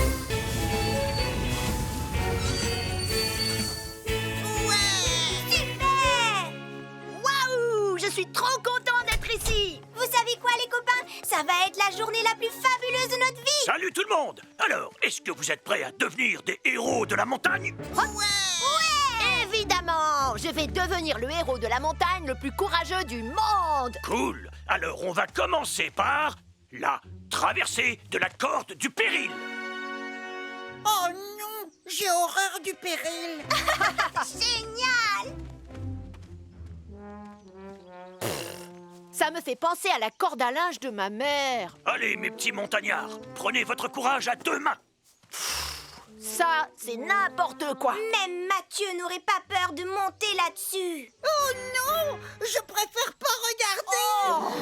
journée la plus fabuleuse de notre vie! Salut tout le monde! Alors, est-ce que vous êtes prêts à devenir des héros de la montagne? Évidemment! Je vais devenir le héros de la montagne le plus courageux du monde! Cool! Alors, on va commencer par la traversée de la corde du péril. Oh non! J'ai horreur du péril! Génial! Ça me fait penser à la corde à linge de ma mère. Allez, mes petits montagnards, prenez votre courage à 2 mains. Ça, c'est n'importe quoi. Même Mathieu n'aurait pas peur de monter là-dessus. Oh non! Je préfère pas regarder!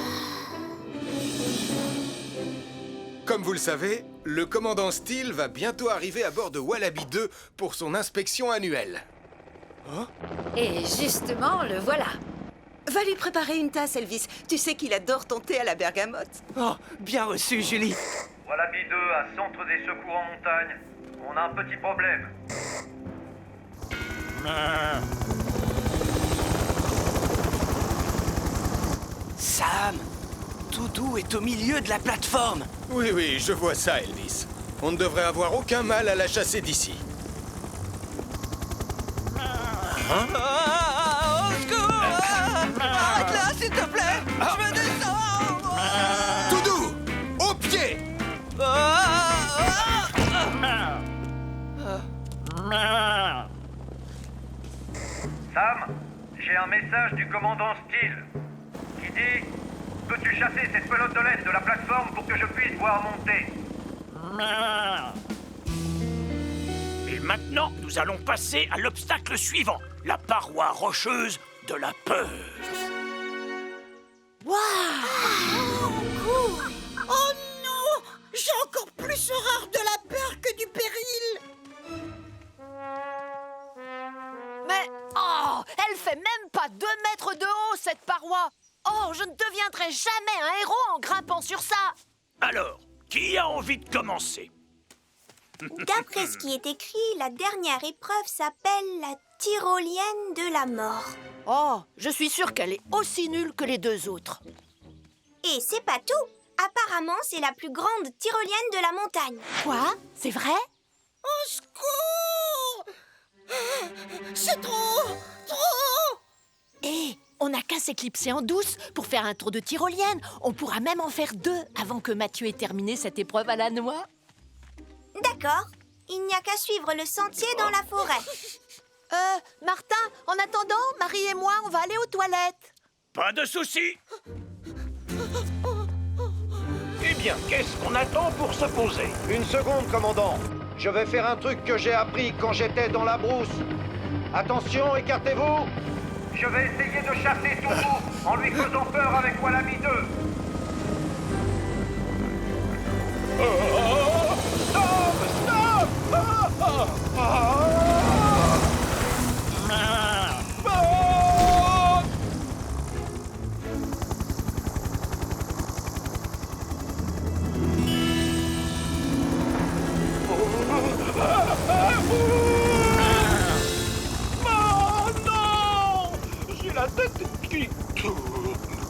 Comme vous le savez, le commandant Steele va bientôt arriver à bord de Wallaby 2 pour son inspection annuelle. Oh? Et justement, le voilà. Va lui préparer une tasse, Elvis. Tu sais qu'il adore ton thé à la bergamote. Oh, bien reçu, Julie. Wallaby 2 à Centre des Secours en Montagne. On a un petit problème. Sam, Doudou est au milieu de la plateforme. Oui, oui, je vois ça, Elvis. On ne devrait avoir aucun mal à la chasser d'ici. Hein? Au secours! Arrête là, s'il te plaît! Je me descends! Doudou! Au pied! Sam, j'ai un message du commandant Steele qui dit: peux-tu chasser cette pelote de laine de la plateforme pour que je puisse voir monter? Et maintenant, nous allons passer à l'obstacle suivant, la paroi rocheuse de la peur. Oh non! J'ai encore plus horreur de la peur que du péril! Mais, oh, elle fait même pas 2 mètres de haut, cette paroi. Oh, je ne deviendrai jamais un héros en grimpant sur ça. Alors, qui a envie de commencer? D'après ce qui est écrit, la dernière épreuve s'appelle la tyrolienne de la mort. Oh, je suis sûre qu'elle est aussi nulle que les 2 autres. Et c'est pas tout. Apparemment, c'est la plus grande tyrolienne de la montagne. Quoi? C'est vrai? Au secours! C'est trop! Trop! Hé, on n'a qu'à s'éclipser en douce pour faire un tour de tyrolienne. On pourra même en faire 2 avant que Mathieu ait terminé cette épreuve à la noix. D'accord. Il n'y a qu'à suivre le sentier dans la forêt. Martin, en attendant, Marie et moi, on va aller aux toilettes. Pas de souci. Eh bien, qu'est-ce qu'on attend pour se poser? Une seconde, commandant. Je vais faire un truc que j'ai appris quand j'étais dans la brousse. Attention, écartez-vous. Je vais essayer de chasser Doudou en lui faisant peur avec Wallaby 2.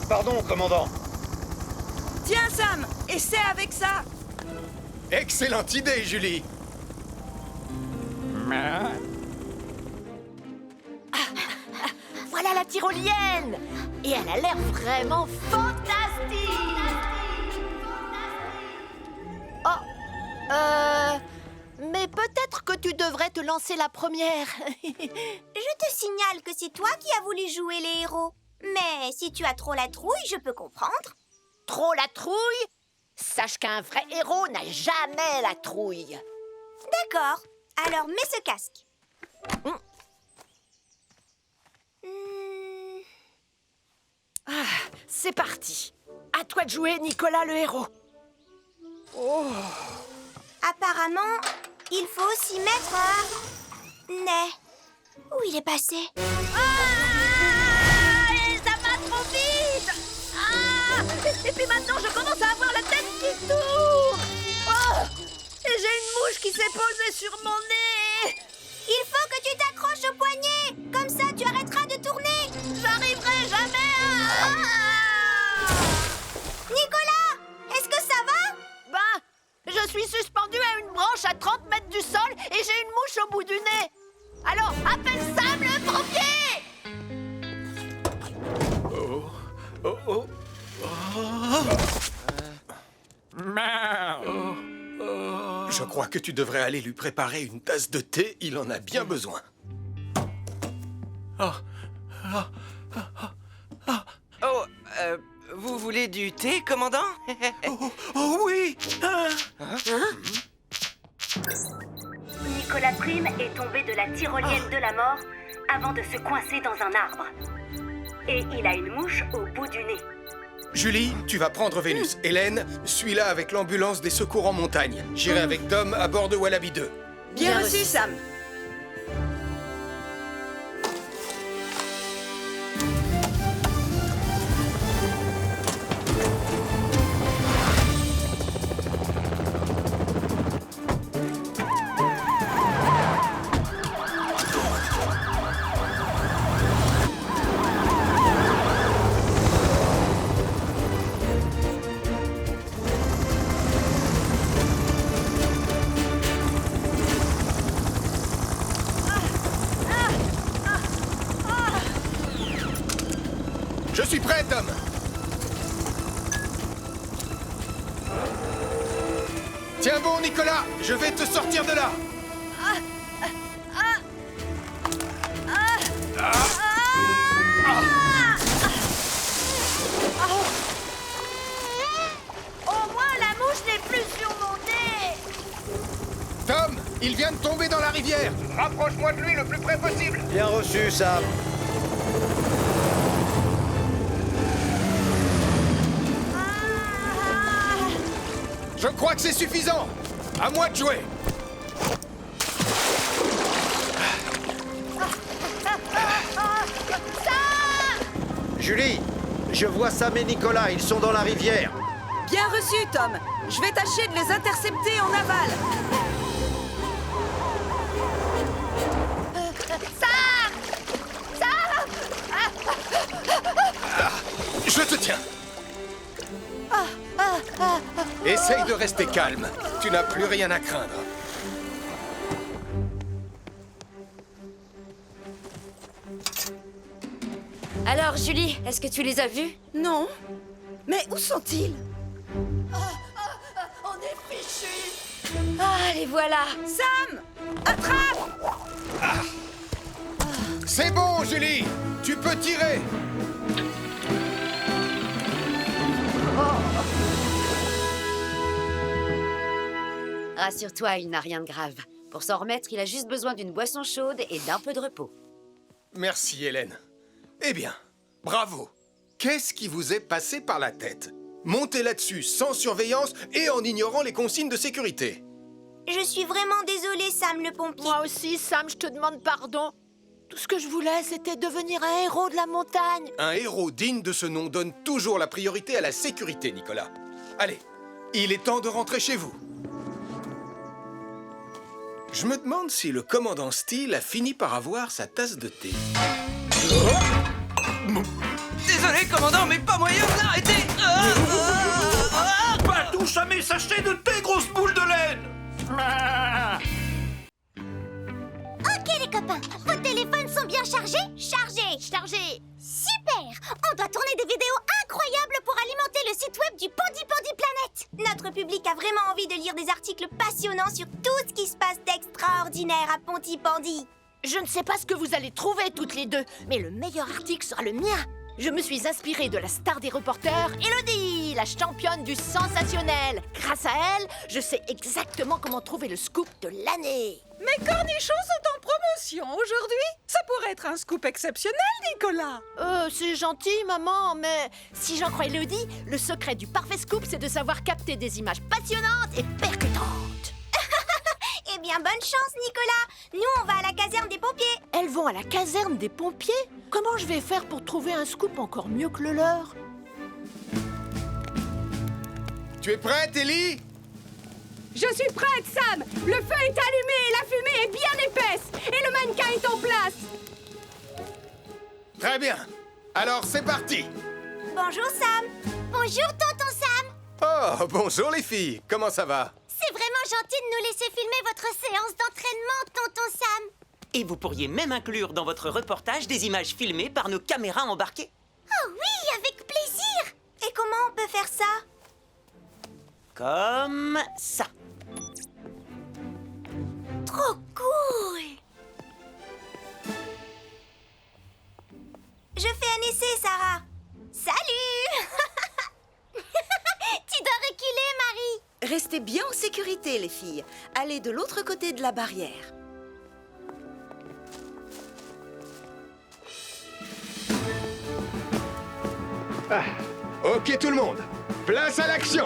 Pardon, commandant. Tiens, Sam, essaie avec ça. Excellente idée, Julie. Voilà la tyrolienne. Et elle a l'air vraiment fantastique. Oh, mais peut-être que tu devrais te lancer la première. Je te signale que c'est toi qui as voulu jouer les héros. Mais si tu as trop la trouille, je peux comprendre. Trop la trouille? Sache qu'un vrai héros n'a jamais la trouille. D'accord. Alors mets ce casque. C'est parti. À toi de jouer, Nicolas le héros. Apparemment, il faut aussi mettre un nez. Où il est passé? Ça va trop vite. Et puis maintenant, je commence à avoir la tête qui tourne. Et j'ai une mouche qui s'est posée sur mon nez. Il faut que tu t'accroches au poignet. Comme ça, tu arrêteras de tourner. J'arriverai jamais à... Nicolas, est-ce que ça va? suis suspendue à une branche à 30 mètres du sol et j'ai une mouche au bout du nez. Alors, appelle Sam le pompier! Je crois que tu devrais aller lui préparer une tasse de thé, il en a bien besoin. Vous voulez du thé, commandant? Oh oui! Nicolas Prime est tombé de la tyrolienne de la mort avant de se coincer dans un arbre. Et il a une mouche au bout du nez. Julie, tu vas prendre Vénus. Hélène, suis-la avec l'ambulance des secours en montagne. J'irai avec Tom à bord de Wallaby 2. Bien reçu, Sam. Je suis prêt, Tom. Tiens bon, Nicolas, je vais te sortir de là. Au moins, la mouche n'est plus sur mon nez. Tom, il vient de tomber dans la rivière. Rapproche-moi de lui le plus près possible. Bien reçu, Sam. Je crois que c'est suffisant. À moi de jouer. Julie, je vois Sam et Nicolas, ils sont dans la rivière. Bien reçu, Tom. Je vais tâcher de les intercepter en aval. Je te tiens. Essaye de rester calme. Tu n'as plus rien à craindre. Alors, Julie, est-ce que tu les as vus? Non. Mais où sont-ils? On est fichus. Ah, les voilà. Sam! Attrape! C'est bon, Julie. Tu peux tirer. Rassure-toi, il n'a rien de grave. Pour s'en remettre, il a juste besoin d'une boisson chaude et d'un peu de repos. Merci, Hélène. Eh bien, bravo. Qu'est-ce qui vous est passé par la tête? Monter là-dessus sans surveillance et en ignorant les consignes de sécurité. Je suis vraiment désolée, Sam le pompier. Moi aussi, Sam, je te demande pardon. Tout ce que je voulais, c'était devenir un héros de la montagne. Un héros digne de ce nom donne toujours la priorité à la sécurité, Nicolas. Allez, il est temps de rentrer chez vous. Je me demande si le commandant Steele a fini par avoir sa tasse de thé. Désolé, commandant, mais pas moyen d'arrêter. Pas touche à mes sachets de thé, grosse boule de laine. Ok, les copains, vos téléphones sont bien chargés? Chargés. Super! On doit tourner des vidéos incroyables pour alimenter le site web du Pandi Planet. Notre public a vraiment envie de lire des articles passionnants sur tout ce qui se passe d'extraordinaire à Pontypandy. Je ne sais pas ce que vous allez trouver toutes les deux, mais le meilleur article sera le mien. Je me suis inspirée de la star des reporters, Elodie, la championne du sensationnel. Grâce à elle, je sais exactement comment trouver le scoop de l'année. Mes cornichons sont en promotion aujourd'hui. Ça pourrait être un scoop exceptionnel, Nicolas. C'est gentil, maman, mais si j'en crois Elodie, le secret du parfait scoop, c'est de savoir capter des images passionnantes et percutantes. Eh bien, bonne chance, Nicolas. Nous, on va à la caserne des pompiers. Elles vont à la caserne des pompiers? Comment je vais faire pour trouver un scoop encore mieux que le leur? Tu es prête, Ellie? Je suis prête, Sam. Le feu est allumé et la fumée est bien épaisse. Et le mannequin est en place. Très bien. Alors, c'est parti. Bonjour, Sam. Bonjour, tonton Sam. Oh, bonjour les filles. Comment ça va? C'est vraiment gentil de nous laisser filmer votre séance d'entraînement, tonton Sam. Et vous pourriez même inclure dans votre reportage des images filmées par nos caméras embarquées. Oh oui, avec plaisir. Et comment on peut faire ça? Comme ça. Trop cool. Je fais un essai, Sarah. Salut. Tu dois reculer, Marie. Restez bien en sécurité, les filles. Allez de l'autre côté de la barrière. Ah, ok tout le monde, place à l'action.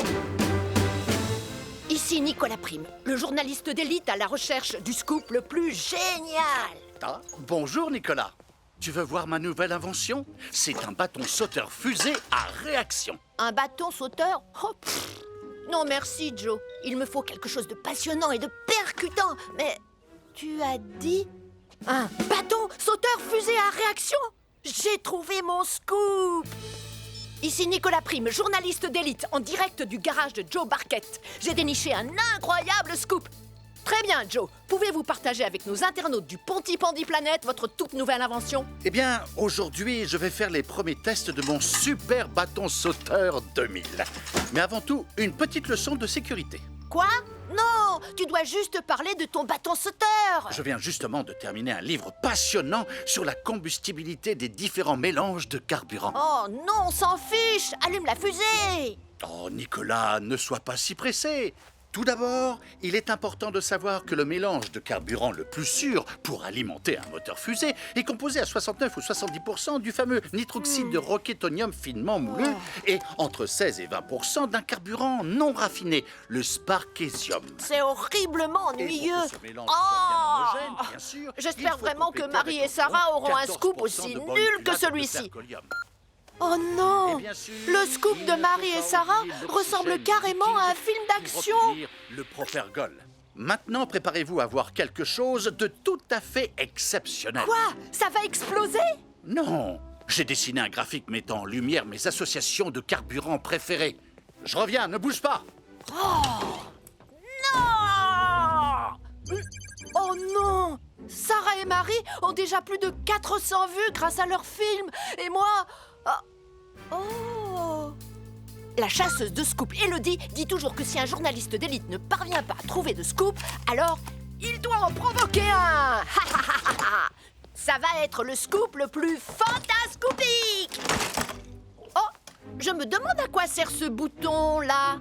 Ici Nicolas Prime, le journaliste d'élite à la recherche du scoop le plus génial. Ah, bonjour Nicolas. Tu veux voir ma nouvelle invention? C'est un bâton sauteur fusée à réaction. Un bâton sauteur? Oh, pff. Non merci Joe, il me faut quelque chose de passionnant et de percutant. Mais tu as dit un bâton sauteur fusée à réaction? J'ai trouvé mon scoop. Ici Nicolas Prime, journaliste d'élite, en direct du garage de Joe Barquette. J'ai déniché un incroyable scoop. Très bien, Joe. Pouvez-vous partager avec nos internautes du Pontypandy Planet votre toute nouvelle invention? Eh bien, aujourd'hui, je vais faire les premiers tests de mon super bâton sauteur 2000. Mais avant tout, une petite leçon de sécurité. Quoi? Non, tu dois juste parler de ton bâton sauteur. Je viens justement de terminer un livre passionnant sur la combustibilité des différents mélanges de carburant. Oh non, on s'en fiche. Allume la fusée. Oh, Nicolas, ne sois pas si pressé. Tout d'abord, il est important de savoir que le mélange de carburant le plus sûr pour alimenter un moteur fusée est composé à 69 ou 70% du fameux nitroxyde de roquetonium finement mouleux et entre 16 et 20% d'un carburant non raffiné, le sparkésium. C'est horriblement ennuyeux. J'espère vraiment que Marie et Sarah auront un scoop aussi nul que celui-ci. Oh non! Le scoop de Marie et Sarah ressemble carrément à un film d'action. Le propergol. Maintenant, préparez-vous à voir quelque chose de tout à fait exceptionnel. Quoi? Ça va exploser? Non! J'ai dessiné un graphique mettant en lumière mes associations de carburants préférées. Je reviens, ne bouge pas! Oh! Non! Oh non! Sarah et Marie ont déjà plus de 400 vues grâce à leur film. Et moi... Oh! La chasseuse de scoop, Elodie, dit toujours que si un journaliste d'élite ne parvient pas à trouver de scoop, alors il doit en provoquer un! Ça va être le scoop le plus fantascoopique! Oh! Je me demande à quoi sert ce bouton-là.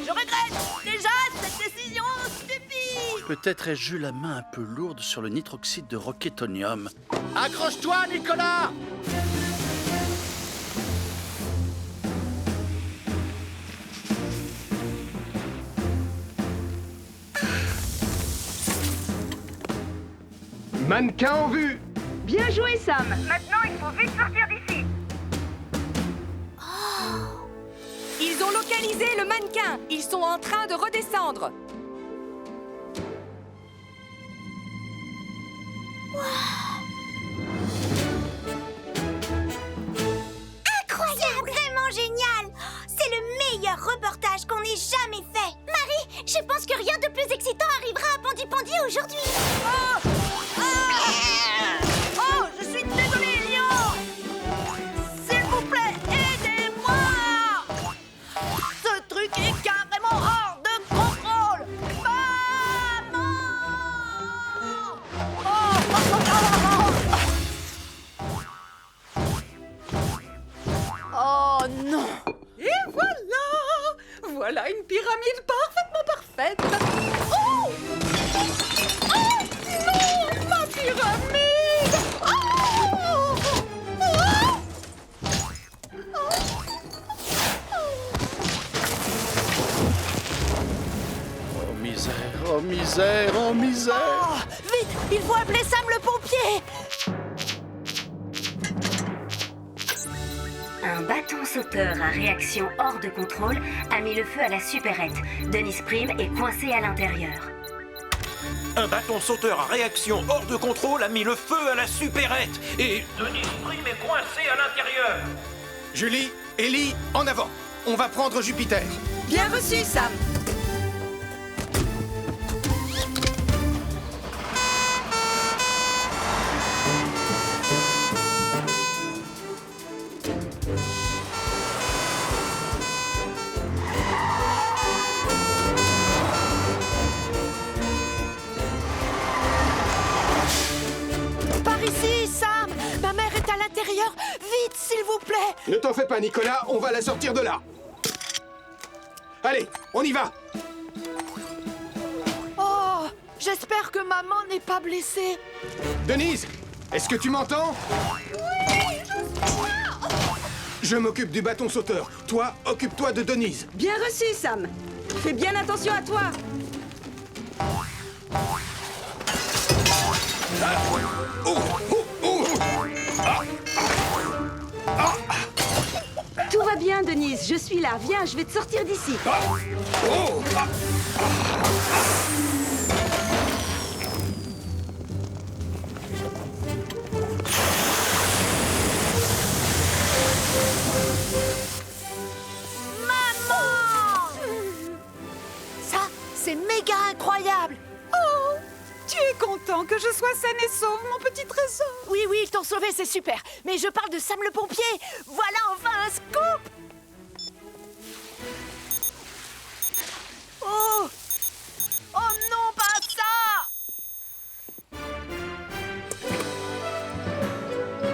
Je regrette déjà cette décision stupide. Peut-être ai-je eu la main un peu lourde sur le nitroxyde de roquetonium. Accroche-toi, Nicolas! Mannequin en vue. Bien joué, Sam. Maintenant, il faut vite sortir d'ici. Ils ont localisé le mannequin. Ils sont en train de redescendre. Incroyable! Vraiment génial! C'est le meilleur reportage qu'on ait jamais fait. Marie, je pense que rien de plus excitant arrivera à Pontypandy aujourd'hui. Oh, je suis désolée, Lion! S'il vous plaît, aidez-moi! Ce truc est carrément hors de contrôle! Maman! Oh non! Et voilà! Voilà une pyramide parfaitement parfaite. Oh! Oh non! Ma pyramide! Oh! Oh misère, oh misère, oh misère! Oh, vite! Il faut appeler Sam le pompier! Un bâton sauteur à réaction hors de contrôle a mis le feu à la supérette. Dennis Prime est coincé à l'intérieur. Un bâton sauteur à réaction hors de contrôle a mis le feu à la supérette et... Denise Prime est coincée à l'intérieur. Julie, Ellie, en avant. On va prendre Jupiter. Bien reçu, Sam. Par ici, Sam! Ma mère est à l'intérieur! Vite, s'il vous plaît! Ne t'en fais pas, Nicolas, on va la sortir de là. Allez, on y va. Oh! J'espère que maman n'est pas blessée. Denise, est-ce que tu m'entends? Oui, je suis là. Je m'occupe du bâton sauteur. Toi, occupe-toi de Denise. Bien reçu, Sam. Fais bien attention à toi. Tout va bien, Denise. Je suis là. Viens, je vais te sortir d'ici. Ça, c'est méga incroyable! Oh, tu es content que je sois saine et sauve, mon petit trésor? Oui, oui, ils t'ont sauvé, c'est super. Mais je parle de Sam le pompier. Voilà enfin un scoop! Oh! Oh non, pas ça!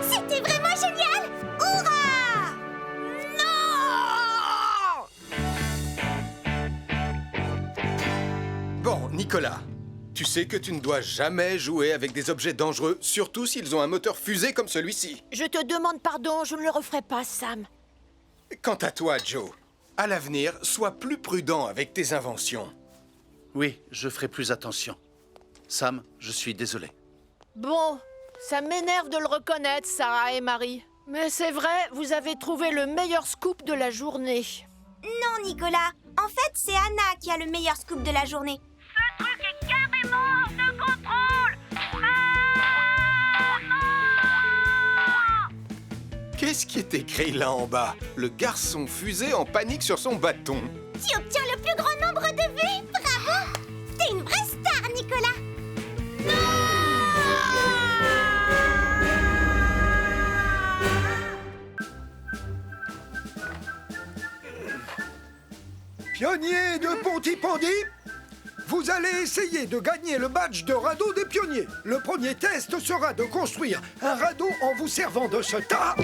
C'était vraiment génial! Hurrah! Non! Bon, Nicolas, tu sais que tu ne dois jamais jouer avec des objets dangereux, surtout s'ils ont un moteur fusée comme celui-ci. Je te demande pardon, je ne le referai pas, Sam. Quant à toi, Joe, à l'avenir, sois plus prudent avec tes inventions. Oui, je ferai plus attention. Sam, je suis désolé. Bon, ça m'énerve de le reconnaître, Sarah et Marie. Mais c'est vrai, vous avez trouvé le meilleur scoop de la journée. Non, Nicolas. En fait, c'est Anna qui a le meilleur scoop de la journée. Ce truc est carrément hors de contrôle. Qu'est-ce qui est écrit là en bas? Le garçon fusée en panique sur son bâton. Tu obtiens le plus grand nombre de vues. Bravo! T'es une vraie star, Nicolas. Pionniers de Pontypandy, vous allez essayer de gagner le badge de radeau des pionniers. Le premier test sera de construire un radeau en vous servant de ce tas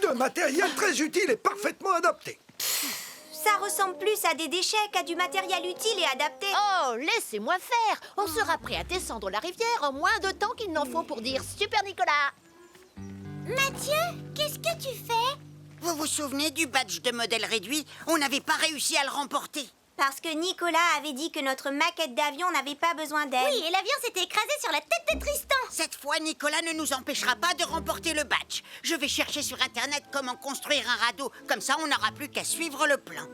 de matériel très utile et parfaitement adapté. Ça ressemble plus à des déchets qu'à du matériel utile et adapté. Oh, laissez-moi faire. On sera prêt à descendre la rivière en moins de temps qu'il n'en faut pour dire Super Nicolas. Mathieu, qu'est-ce que tu fais? Vous vous souvenez du badge de modèle réduit? On n'avait pas réussi à le remporter. Parce que Nicolas avait dit que notre maquette d'avion n'avait pas besoin d'aide. Oui, et l'avion s'était écrasé sur la tête de Tristan. Cette fois, Nicolas ne nous empêchera pas de remporter le badge. Je vais chercher sur Internet comment construire un radeau. Comme ça, on n'aura plus qu'à suivre le plan.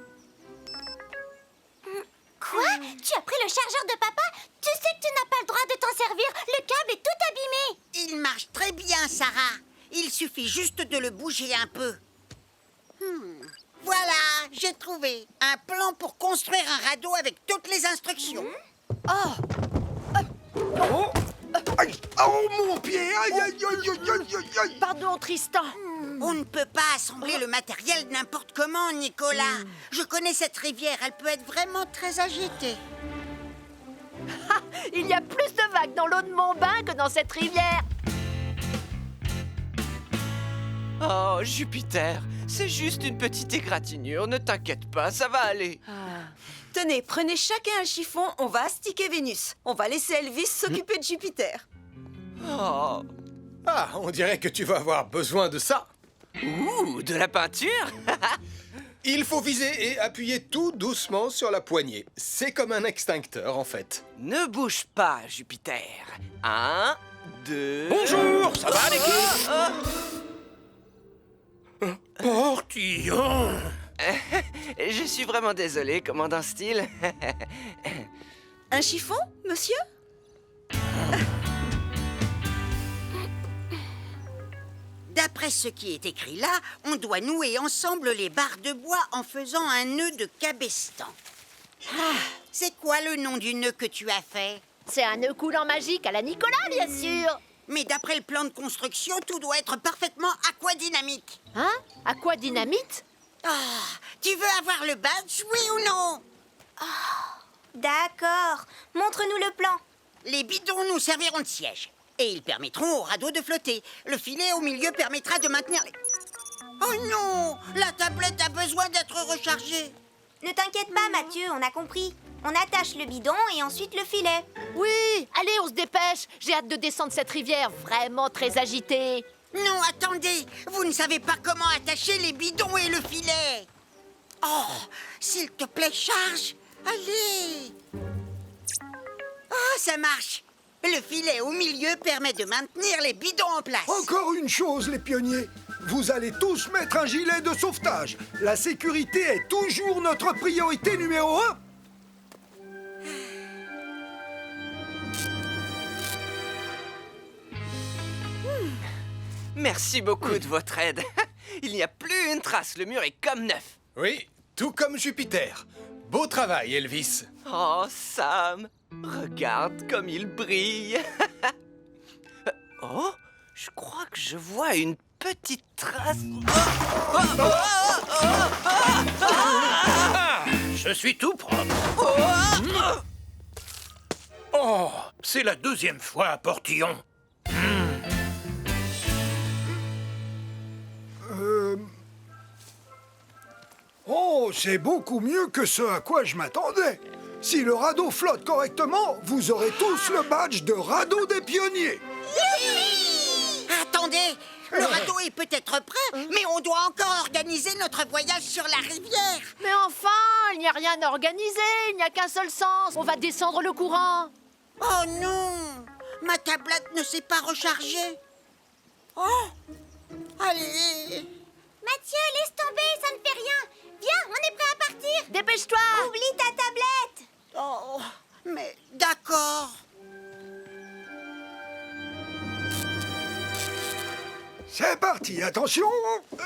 Quoi? Tu as pris le chargeur de papa? Tu sais que tu n'as pas le droit de t'en servir. Le câble est tout abîmé. Il marche très bien, Sarah. Il suffit juste de le bouger un peu. Voilà, j'ai trouvé un plan pour construire un radeau avec toutes les instructions. Oh, aïe, oh mon pied! Aïe, aïe, aïe, aïe, aïe, aïe, aïe. Pardon, Tristan. On ne peut pas assembler le matériel n'importe comment, Nicolas. Je connais cette rivière, elle peut être vraiment très agitée. Il y a plus de vagues dans l'eau de mon bain que dans cette rivière. Oh, Jupiter, c'est juste une petite égratignure, ne t'inquiète pas, ça va aller. Tenez, prenez chacun un chiffon, on va astiquer Vénus. On va laisser Elvis s'occuper de Jupiter. Oh. Ah, on dirait que tu vas avoir besoin de ça. Ouh, de la peinture? Il faut viser et appuyer tout doucement sur la poignée. C'est comme un extincteur, en fait. Ne bouge pas, Jupiter. 1, 2... Bonjour, ça va l'équipe? Portillon! Je suis vraiment désolé, commandant Steele. Un chiffon, monsieur? D'après ce qui est écrit là, on doit nouer ensemble les barres de bois en faisant un nœud de cabestan. C'est quoi le nom du nœud que tu as fait? C'est un nœud coulant magique à la Nicolas, bien sûr. Mais d'après le plan de construction, tout doit être parfaitement aquadynamique. Hein? Aquadynamite? Tu veux avoir le badge, oui ou non? D'accord. Montre-nous le plan. Les bidons nous serviront de siège. Et ils permettront au radeau de flotter. Le filet au milieu permettra de maintenir les... Oh non! La tablette a besoin d'être rechargée. Ne t'inquiète pas, Mathieu, on a compris. On attache le bidon et ensuite le filet. Oui, allez, on se dépêche. J'ai hâte de descendre cette rivière vraiment très agitée. Non, attendez. Vous ne savez pas comment attacher les bidons et le filet. Oh, s'il te plaît, charge. Allez. Oh, ça marche. Le filet au milieu permet de maintenir les bidons en place. Encore une chose, les pionniers. Vous allez tous mettre un gilet de sauvetage. La sécurité est toujours notre priorité numéro 1. Merci beaucoup de votre aide. Il n'y a plus une trace, le mur est comme neuf. Oui, tout comme Jupiter. Beau travail, Elvis. Oh, Sam, regarde comme il brille. Oh, je crois que je vois une petite trace. Je suis tout propre. Oh, c'est la deuxième fois à Portillon. Oh, c'est beaucoup mieux que ce à quoi je m'attendais. Si le radeau flotte correctement, vous aurez tous le badge de radeau des pionniers. Attendez, le radeau est peut-être prêt, mais on doit encore organiser notre voyage sur la rivière. Mais enfin, il n'y a rien à organiser, il n'y a qu'un seul sens. On va descendre le courant. Oh non, ma tablette ne s'est pas rechargée. Oh, allez. Mathieu, laisse tomber, ça ne fait rien. Viens, on est prêt à partir. Dépêche-toi. Oublie ta tablette. Oh, mais d'accord. C'est parti, attention. 1,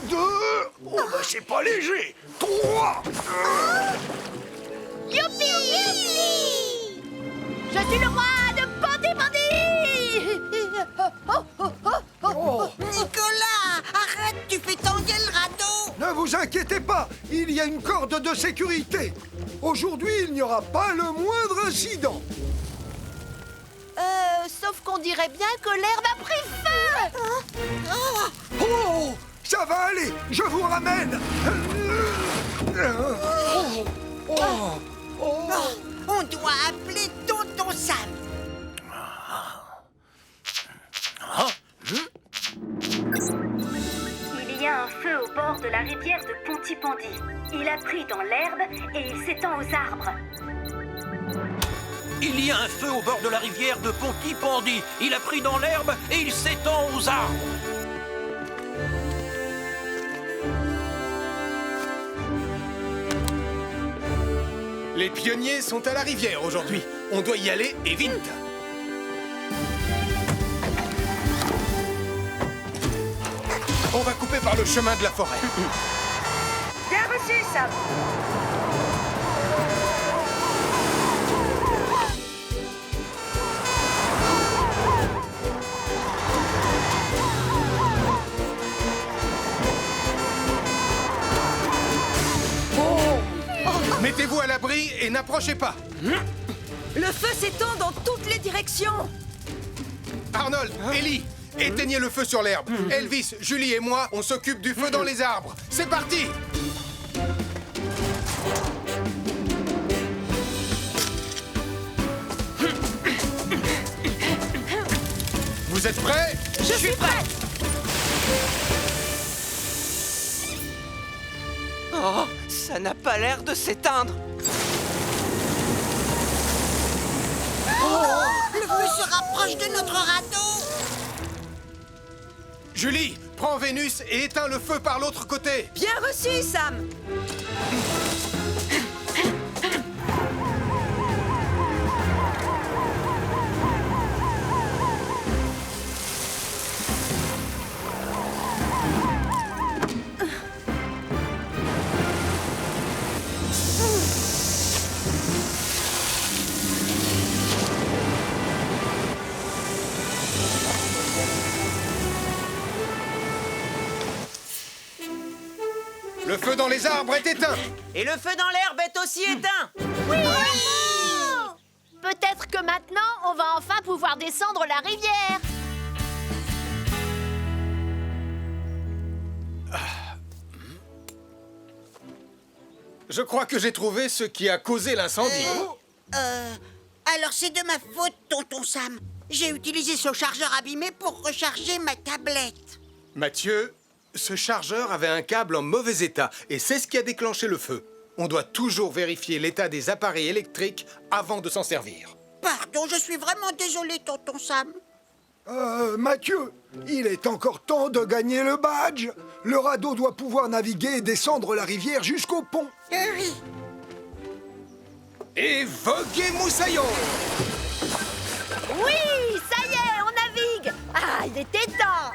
2, oh bah c'est pas léger. 3. Youpi, youpi. Je suis le roi de Ponty-Ponty. Nicolas, arrête, tu fais tanguer le radeau. Ne vous inquiétez pas, il y a une corde de sécurité. Aujourd'hui, il n'y aura pas le moindre incident. Sauf qu'on dirait bien que l'herbe a pris feu. Oh, ça va aller, je vous ramène. On doit appeler Tonton Sam. Il y a un feu au bord de la rivière de Ponty-Pondy. Il a pris dans l'herbe et il s'étend aux arbres. Il y a un feu au bord de la rivière de Ponty-Pondy. Il a pris dans l'herbe et il s'étend aux arbres. Les pionniers sont à la rivière aujourd'hui. On doit y aller et vite. On va couper par le chemin de la forêt. Bien reçu, Sam. Mettez-vous à l'abri et n'approchez pas. Le feu s'étend dans toutes les directions. Arnold, Ellie, éteignez le feu sur l'herbe. Elvis, Julie et moi, on s'occupe du feu dans les arbres. C'est parti! Vous êtes prêts? Je suis prête. Oh, ça n'a pas l'air de s'éteindre. Le feu se rapproche de notre radeau. Julie, prends Vénus et éteins le feu par l'autre côté. Bien reçu, Sam. Le feu dans les arbres est éteint. Et le feu dans l'herbe est aussi éteint. Oui! Peut-être que maintenant, on va enfin pouvoir descendre la rivière. Je crois que j'ai trouvé ce qui a causé l'incendie. Alors c'est de ma faute, tonton Sam. J'ai utilisé ce chargeur abîmé pour recharger ma tablette. Mathieu, ce chargeur avait un câble en mauvais état et c'est ce qui a déclenché le feu. On doit toujours vérifier l'état des appareils électriques avant de s'en servir. Pardon, je suis vraiment désolé, tonton Sam. Mathieu, il est encore temps de gagner le badge. Le radeau doit pouvoir naviguer et descendre la rivière jusqu'au pont. Oui. Et voguez moussaillon! Oui, ça y est, on navigue. Ah, il était temps.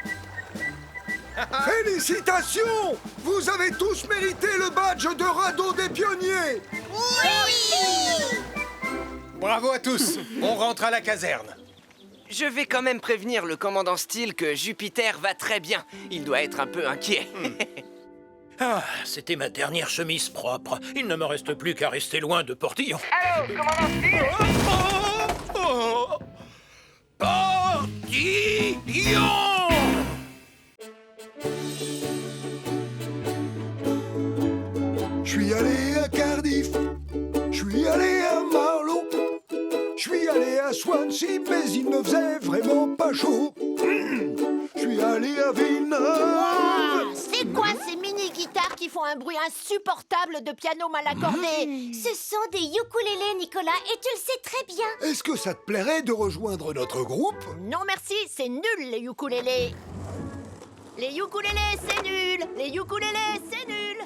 Félicitations! Vous avez tous mérité le badge de radeau des pionniers. Oui! Bravo à tous! On rentre à la caserne. Je vais quand même prévenir le commandant Steele que Jupiter va très bien. Il doit être un peu inquiet. Ah, c'était ma dernière chemise propre. Il ne me reste plus qu'à rester loin de Portillon. Allô, commandant Steele? Portillon! Je suis allé à Cardiff, je suis allé à Marlow, je suis allé à Swansea, mais il ne faisait vraiment pas chaud. Je suis allé à Villeneuve. Wow, c'est quoi ces mini-guitares qui font un bruit insupportable de piano mal accordé? Ce sont des ukulélés, Nicolas, et tu le sais très bien. Est-ce que ça te plairait de rejoindre notre groupe? Non merci, c'est nul les ukulélés. Les ukulélés, c'est nul. Les ukulélés, c'est nul.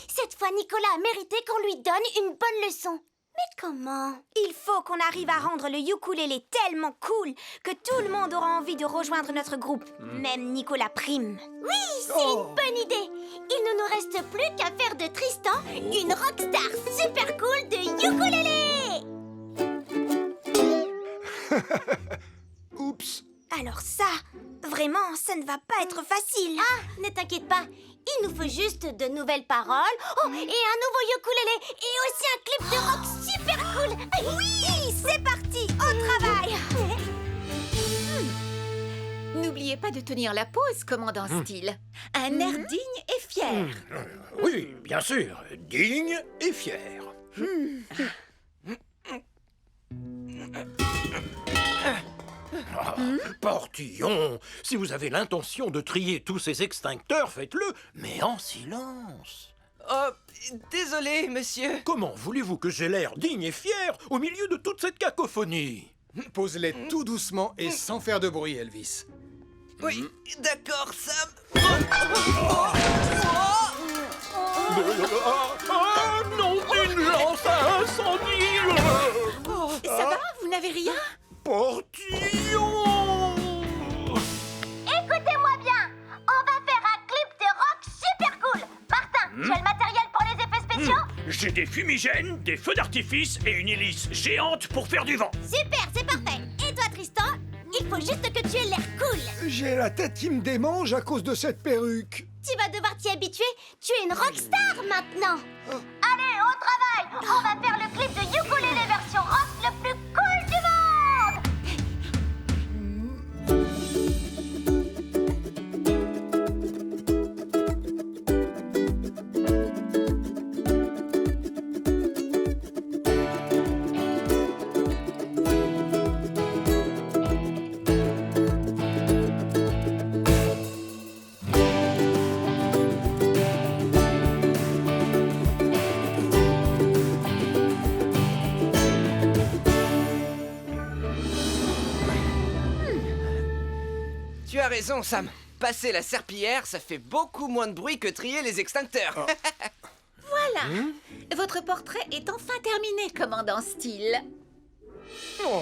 Cette fois, Nicolas a mérité qu'on lui donne une bonne leçon. Mais comment? Il faut qu'on arrive à rendre le ukulélé tellement cool que tout le monde aura envie de rejoindre notre groupe. Même Nicolas Prime. Oui, c'est une bonne idée. Il ne nous reste plus qu'à faire de Tristan une rockstar super cool de ukulélé. Oups. Alors ça, vraiment, ça ne va pas être facile. Ah, ne t'inquiète pas. Il nous faut juste de nouvelles paroles. Oh, et un nouveau ukulélé. Et aussi un clip de rock super cool. Oui, c'est parti, au travail. N'oubliez pas de tenir la pause, commandant Steele. Un air digne et fier. Oui, bien sûr. Digne et fier. Portillon, si vous avez l'intention de trier tous ces extincteurs, faites-le, mais en silence. Oh, désolé, monsieur. Comment voulez-vous que j'ai l'air digne et fier au milieu de toute cette cacophonie? Pose-les tout doucement et sans faire de bruit, Elvis. Oui, d'accord, Sam. Ah non, une lance à incendie! Ça va? Vous n'avez rien? Portillon! Écoutez-moi bien. On va faire un clip de rock super cool. Martin, tu as le matériel pour les effets spéciaux? J'ai des fumigènes, des feux d'artifice et une hélice géante pour faire du vent. Super, c'est parfait. Et toi, Tristan? Il faut juste que tu aies l'air cool. J'ai la tête qui me démange à cause de cette perruque. Tu vas devoir t'y habituer. Tu es une rockstar maintenant. Allez, au travail. On va faire le clip de ukulélé version rock le plus cool du monde. Tu as raison, Sam. Passer la serpillière, ça fait beaucoup moins de bruit que trier les extincteurs. Voilà. Votre portrait est enfin terminé, commandant Steele. Oh,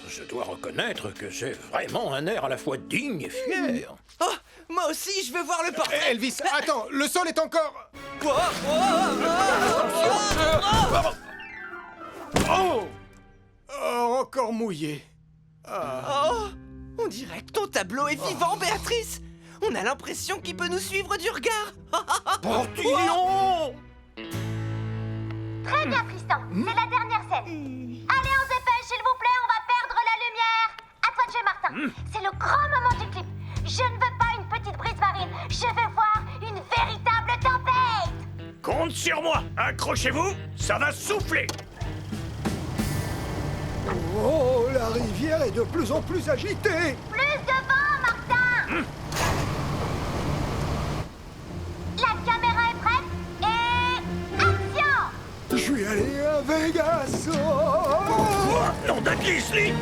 je dois reconnaître que j'ai vraiment un air à la fois digne et fier. Oh, moi aussi, je veux voir le portrait. Elvis, attends, le sol est encore... Oh, encore mouillé. Oh, on dirait que ton tableau est vivant, Béatrice. On a l'impression qu'il peut nous suivre du regard. Portillon! Très bien, Tristan. C'est la dernière scène. Allez, on se dépêche, s'il vous plaît, on va perdre la lumière. À toi de jouer, Martin. C'est le grand moment du clip. Je ne veux pas une petite brise marine. Je veux voir une véritable tempête. Compte sur moi. Accrochez-vous, ça va souffler. Oh, la rivière est de plus en plus agitée. Plus de vent, Martin. La caméra est prête et action. Je suis allé à Vegas. Nom d'un grizzly.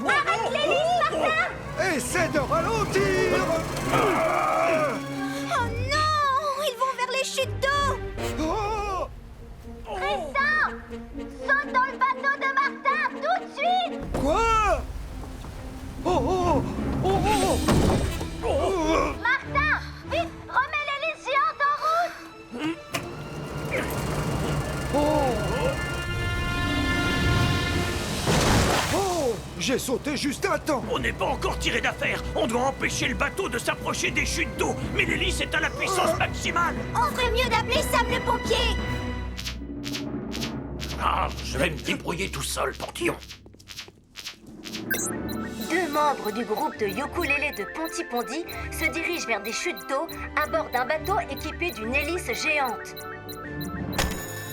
Arrête l'hélice, Martin. Essaie de ralentir. Oh non, ils vont vers les chutes d'eau. Tristan, saute dans le bateau de Martin, tout de suite. Quoi? Martin, vite, remets l'hélice géante en route. J'ai sauté juste à temps. On n'est pas encore tiré d'affaire. On doit empêcher le bateau de s'approcher des chutes d'eau. Mais l'hélice est à la puissance maximale. On ferait mieux d'appeler Sam le pompier. Ah, je vais me débrouiller tout seul, Portillon. 2 membres du groupe de ukulélé de Pontypondi se dirigent vers des chutes d'eau à bord d'un bateau équipé d'une hélice géante.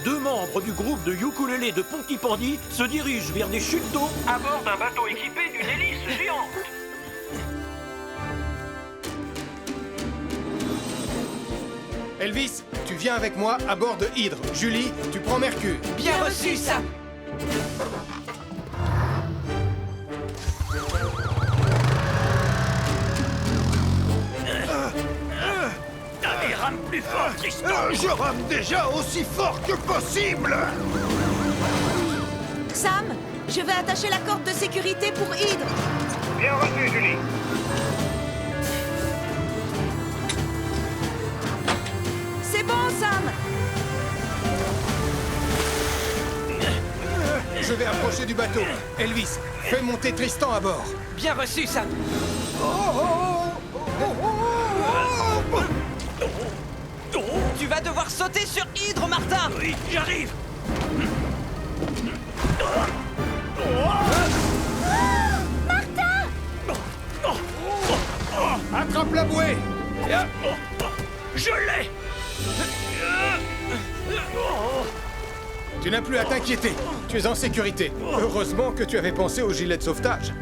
2 membres du groupe de ukulélé de Pontypondi se dirigent vers des chutes d'eau à bord d'un bateau équipé d'une hélice géante. Elvis, tu viens avec moi à bord de Hydre. Julie, tu prends Mercure. Bien reçu, Sam. Allez, rame plus fort, Tristan. Je rame déjà aussi fort que possible. Sam, je vais attacher la corde de sécurité pour Hydre. Bien reçu, Julie. C'est bon, Sam. Je vais approcher du bateau. Elvis, fais monter Tristan à bord. Bien reçu, Sam. Tu vas devoir sauter sur Hydre, Martin. Oui, j'arrive. Attrape la bouée. Je l'ai. Tu n'as plus à t'inquiéter. Tu es en sécurité. Heureusement que tu avais pensé au gilet de sauvetage.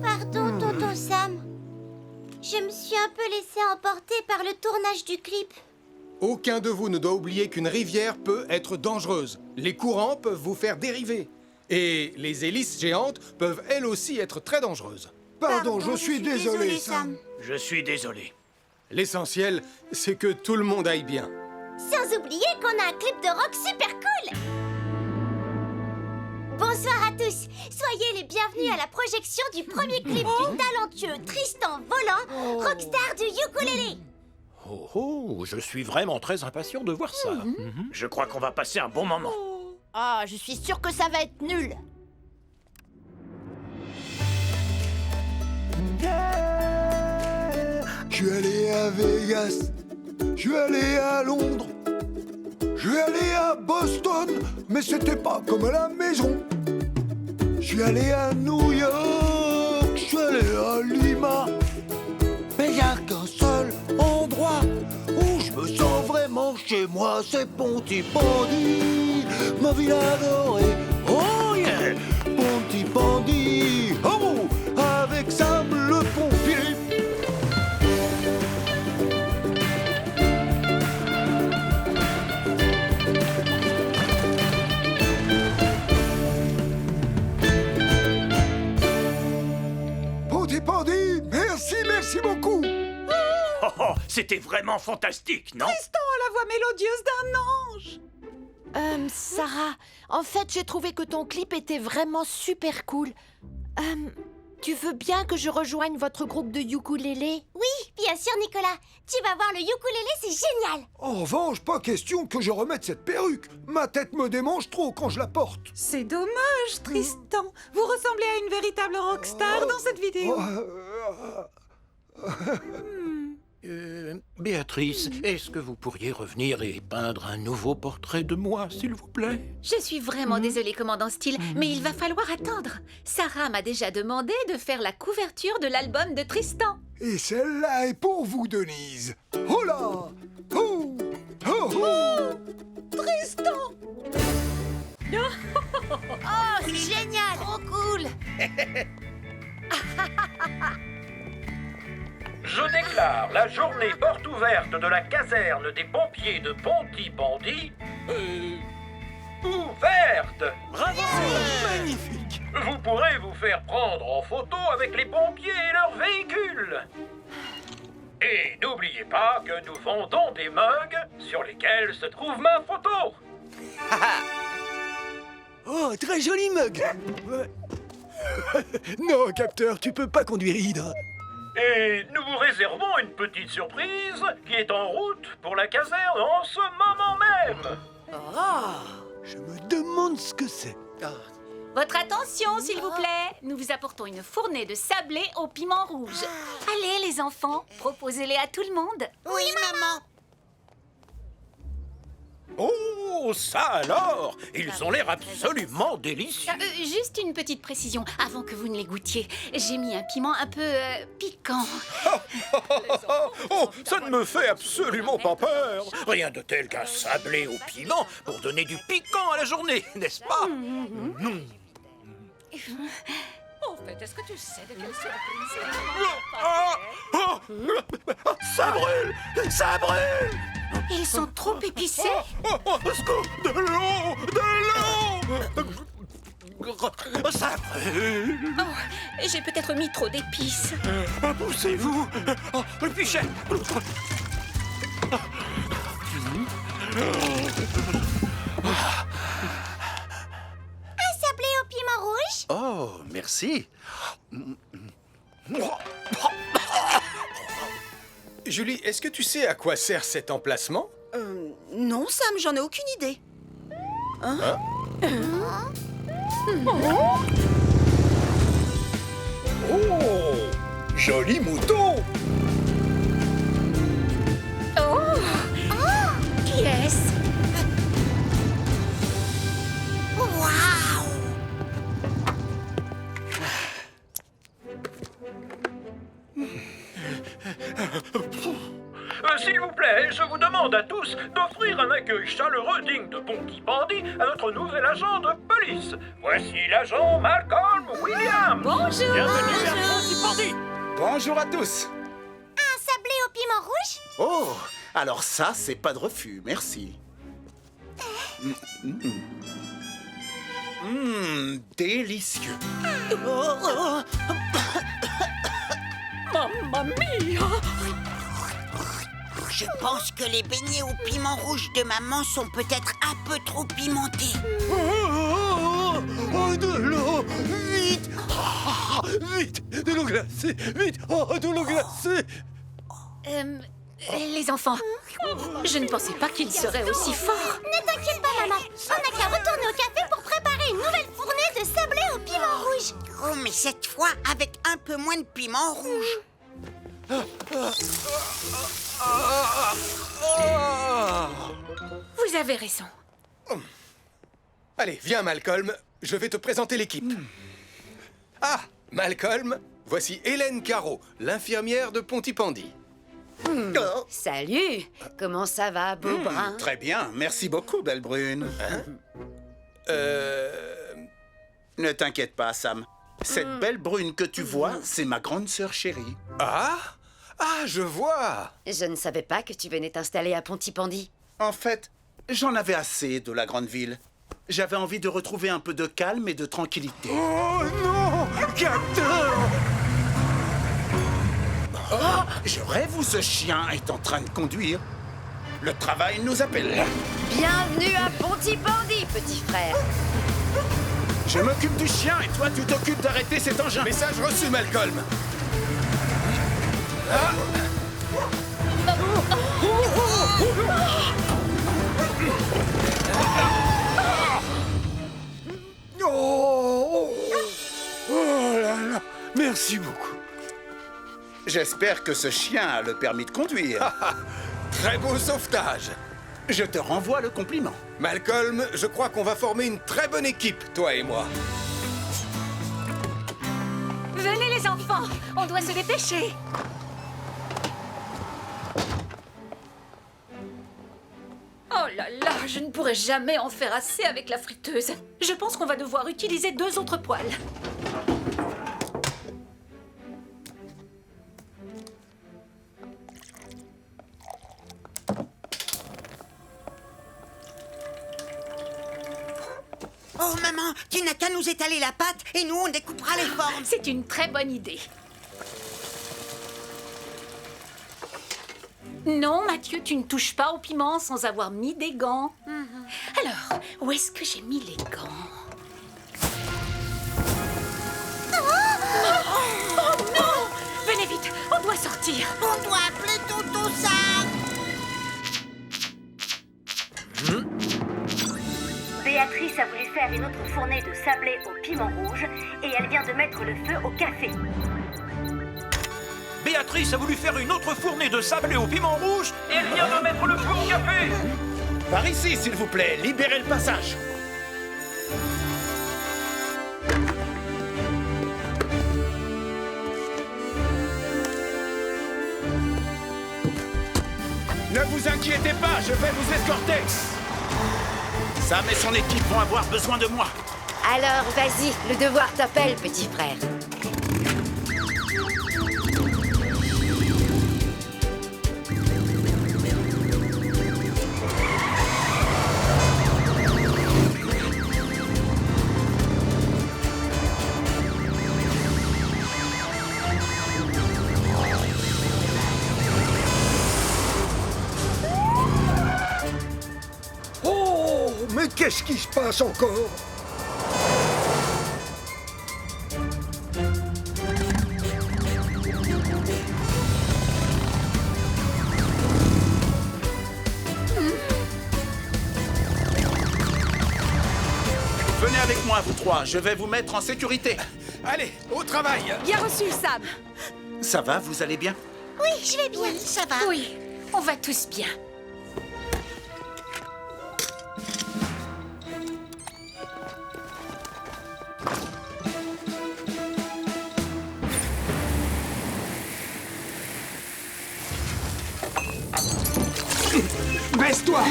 Pardon, tonton Sam. Je me suis un peu laissé emporter par le tournage du clip. Aucun de vous ne doit oublier qu'une rivière peut être dangereuse. Les courants peuvent vous faire dériver. Et les hélices géantes peuvent elles aussi être très dangereuses. Pardon, je suis désolé, Sam. Je suis désolé. L'essentiel, c'est que tout le monde aille bien. Sans oublier qu'on a un clip de rock super cool. Bonsoir à tous. Soyez les bienvenus à la projection du premier clip du talentueux Tristan Volant, rockstar du ukulélé. Oh, je suis vraiment très impatient de voir ça. Je crois qu'on va passer un bon moment. Ah, je suis sûre que ça va être nul. Je suis allé à Vegas, je suis allé à Londres, je suis allé à Boston, mais c'était pas comme à la maison. Je suis allé à New York, je suis allé à Lima, mais y a qu'un seul endroit où je me sens vraiment chez moi, c'est Pontypondi, ma ville adorée. Oh yeah, Pontypondi, oh, avec Sam le pompier. Pontypondi, merci beaucoup. Oh, c'était vraiment fantastique, non? Tristan a la voix mélodieuse d'un ange. Sarah, en fait, j'ai trouvé que ton clip était vraiment super cool. Tu veux bien que je rejoigne votre groupe de ukulélé? Oui, bien sûr, Nicolas. Tu vas voir, le ukulélé, c'est génial. En revanche, pas question que je remette cette perruque. Ma tête me démange trop quand je la porte. C'est dommage, Tristan. Vous ressemblez à une véritable rockstar dans cette vidéo. Béatrice, est-ce que vous pourriez revenir et peindre un nouveau portrait de moi, s'il vous plaît? Je suis vraiment désolée, commandant Steele, mais il va falloir attendre. Sarah m'a déjà demandé de faire la couverture de l'album de Tristan. Et celle-là est pour vous, Denise. Oh là! Oh! Oh! Oh! Tristan! Oh, c'est génial! Trop cool! Je déclare la journée porte ouverte de la caserne des pompiers de Pontypandy ouverte. Bravo! Magnifique! Vous pourrez vous faire prendre en photo avec les pompiers et leurs véhicules. Et n'oubliez pas que nous vendons des mugs sur lesquels se trouve ma photo. Oh, très joli mug! Non, capteur, tu peux pas conduire Hydre. Et nous vous réservons une petite surprise qui est en route pour la caserne en ce moment même. Je me demande ce que c'est. Votre attention, s'il vous plaît. Nous vous apportons une fournée de sablé au piment rouge. Allez, les enfants, proposez-les à tout le monde. Oui, maman. Oh, ça alors! Ils ont l'air absolument délicieux. Juste une petite précision, avant que vous ne les goûtiez. J'ai mis un piment un peu piquant. Oh, ça ne me fait absolument pas peur. Rien de tel qu'un sablé au piment pour donner du piquant à la journée, n'est-ce pas? En fait, est-ce que tu sais de quelle surprise Ça brûle! Ça brûle! Ils sont trop épicés. Au secours! De l'eau! De l'eau! Ça brûle! Oh, j'ai peut-être mis trop d'épices. Poussez-vous! Oh, le pichet! Un sablé au piment rouge? Oh, merci. Julie, est-ce que tu sais à quoi sert cet emplacement? Non, Sam, j'en ai aucune idée. Oh! Joli mouton! Qui est-ce? S'il vous plaît, je vous demande à tous d'offrir un accueil chaleureux digne de Pontypandy à notre nouvel agent de police. Voici l'agent Malcolm Williams. Bonjour. Bienvenue à Pontypandy. Bonjour à tous. Un sablé au piment rouge? Oh, alors ça, c'est pas de refus, merci. Délicieux. Mamma mia! Je pense que les beignets au piment rouge de maman sont peut-être un peu trop pimentés. Oh, de l'eau! Vite! Vite! De l'eau glacée! Vite! Oh, de l'eau glacée! Les enfants, je ne pensais pas qu'ils seraient aussi forts. Ne t'inquiète pas, maman. On n'a qu'à retourner au café pour préparer une nouvelle fournée de sablé au piment rouge. Oh, mais cette fois avec un peu moins de piment rouge. Vous avez raison. Allez, viens, Malcolm. Je vais te présenter l'équipe. Ah, Malcolm, voici Hélène Caro, l'infirmière de Pontypandy. Salut! Comment ça va, beau brun? Très bien, merci beaucoup, belle brune. Ne t'inquiète pas, Sam. Cette belle brune que tu vois, c'est ma grande sœur chérie. Ah, je vois. Je ne savais pas que tu venais t'installer à Pontypandy. En fait, j'en avais assez de la grande ville. J'avais envie de retrouver un peu de calme et de tranquillité. Oh non! Capteur! Oh, je rêve où ce chien est en train de conduire. Le travail nous appelle. Bienvenue à Pontypandy, petit frère. Je m'occupe du chien et toi, tu t'occupes d'arrêter cet engin. Message reçu, Malcolm. Oh là là, merci beaucoup. J'espère que ce chien a le permis de conduire. Très beau sauvetage. Je te renvoie le compliment. Malcolm, je crois qu'on va former une très bonne équipe, toi et moi. Venez les enfants, on doit se dépêcher. Oh là là, je ne pourrai jamais en faire assez avec la friteuse. Je pense qu'on va devoir utiliser 2 autres poêles. Oh maman, tu n'as qu'à nous étaler la pâte et nous on découpera les formes. C'est une très bonne idée. Non, Mathieu, tu ne touches pas au piment sans avoir mis des gants. Alors, où est-ce que j'ai mis les gants? Oh non! Venez vite, on doit sortir. On doit appeler Tonton Sam. Béatrice a voulu faire une autre fournée de sablé au piment rouge et elle vient de mettre le feu au café. Béatrice a voulu faire une autre fournée de sablé au piment rouge et elle vient de mettre le feu au café. Par ici, s'il vous plaît, libérez le passage. Ne vous inquiétez pas, je vais vous escorter. Sam et son équipe vont avoir besoin de moi. Alors, vas-y, le devoir t'appelle, petit frère. Oh, mais qu'est-ce qui se passe encore? Venez avec moi, vous trois, je vais vous mettre en sécurité. Allez, au travail. Bien reçu, Sam. Ça va, vous allez bien? Oui, je vais bien. Oui, ça va. Oui, on va tous bien. Baisse-toi!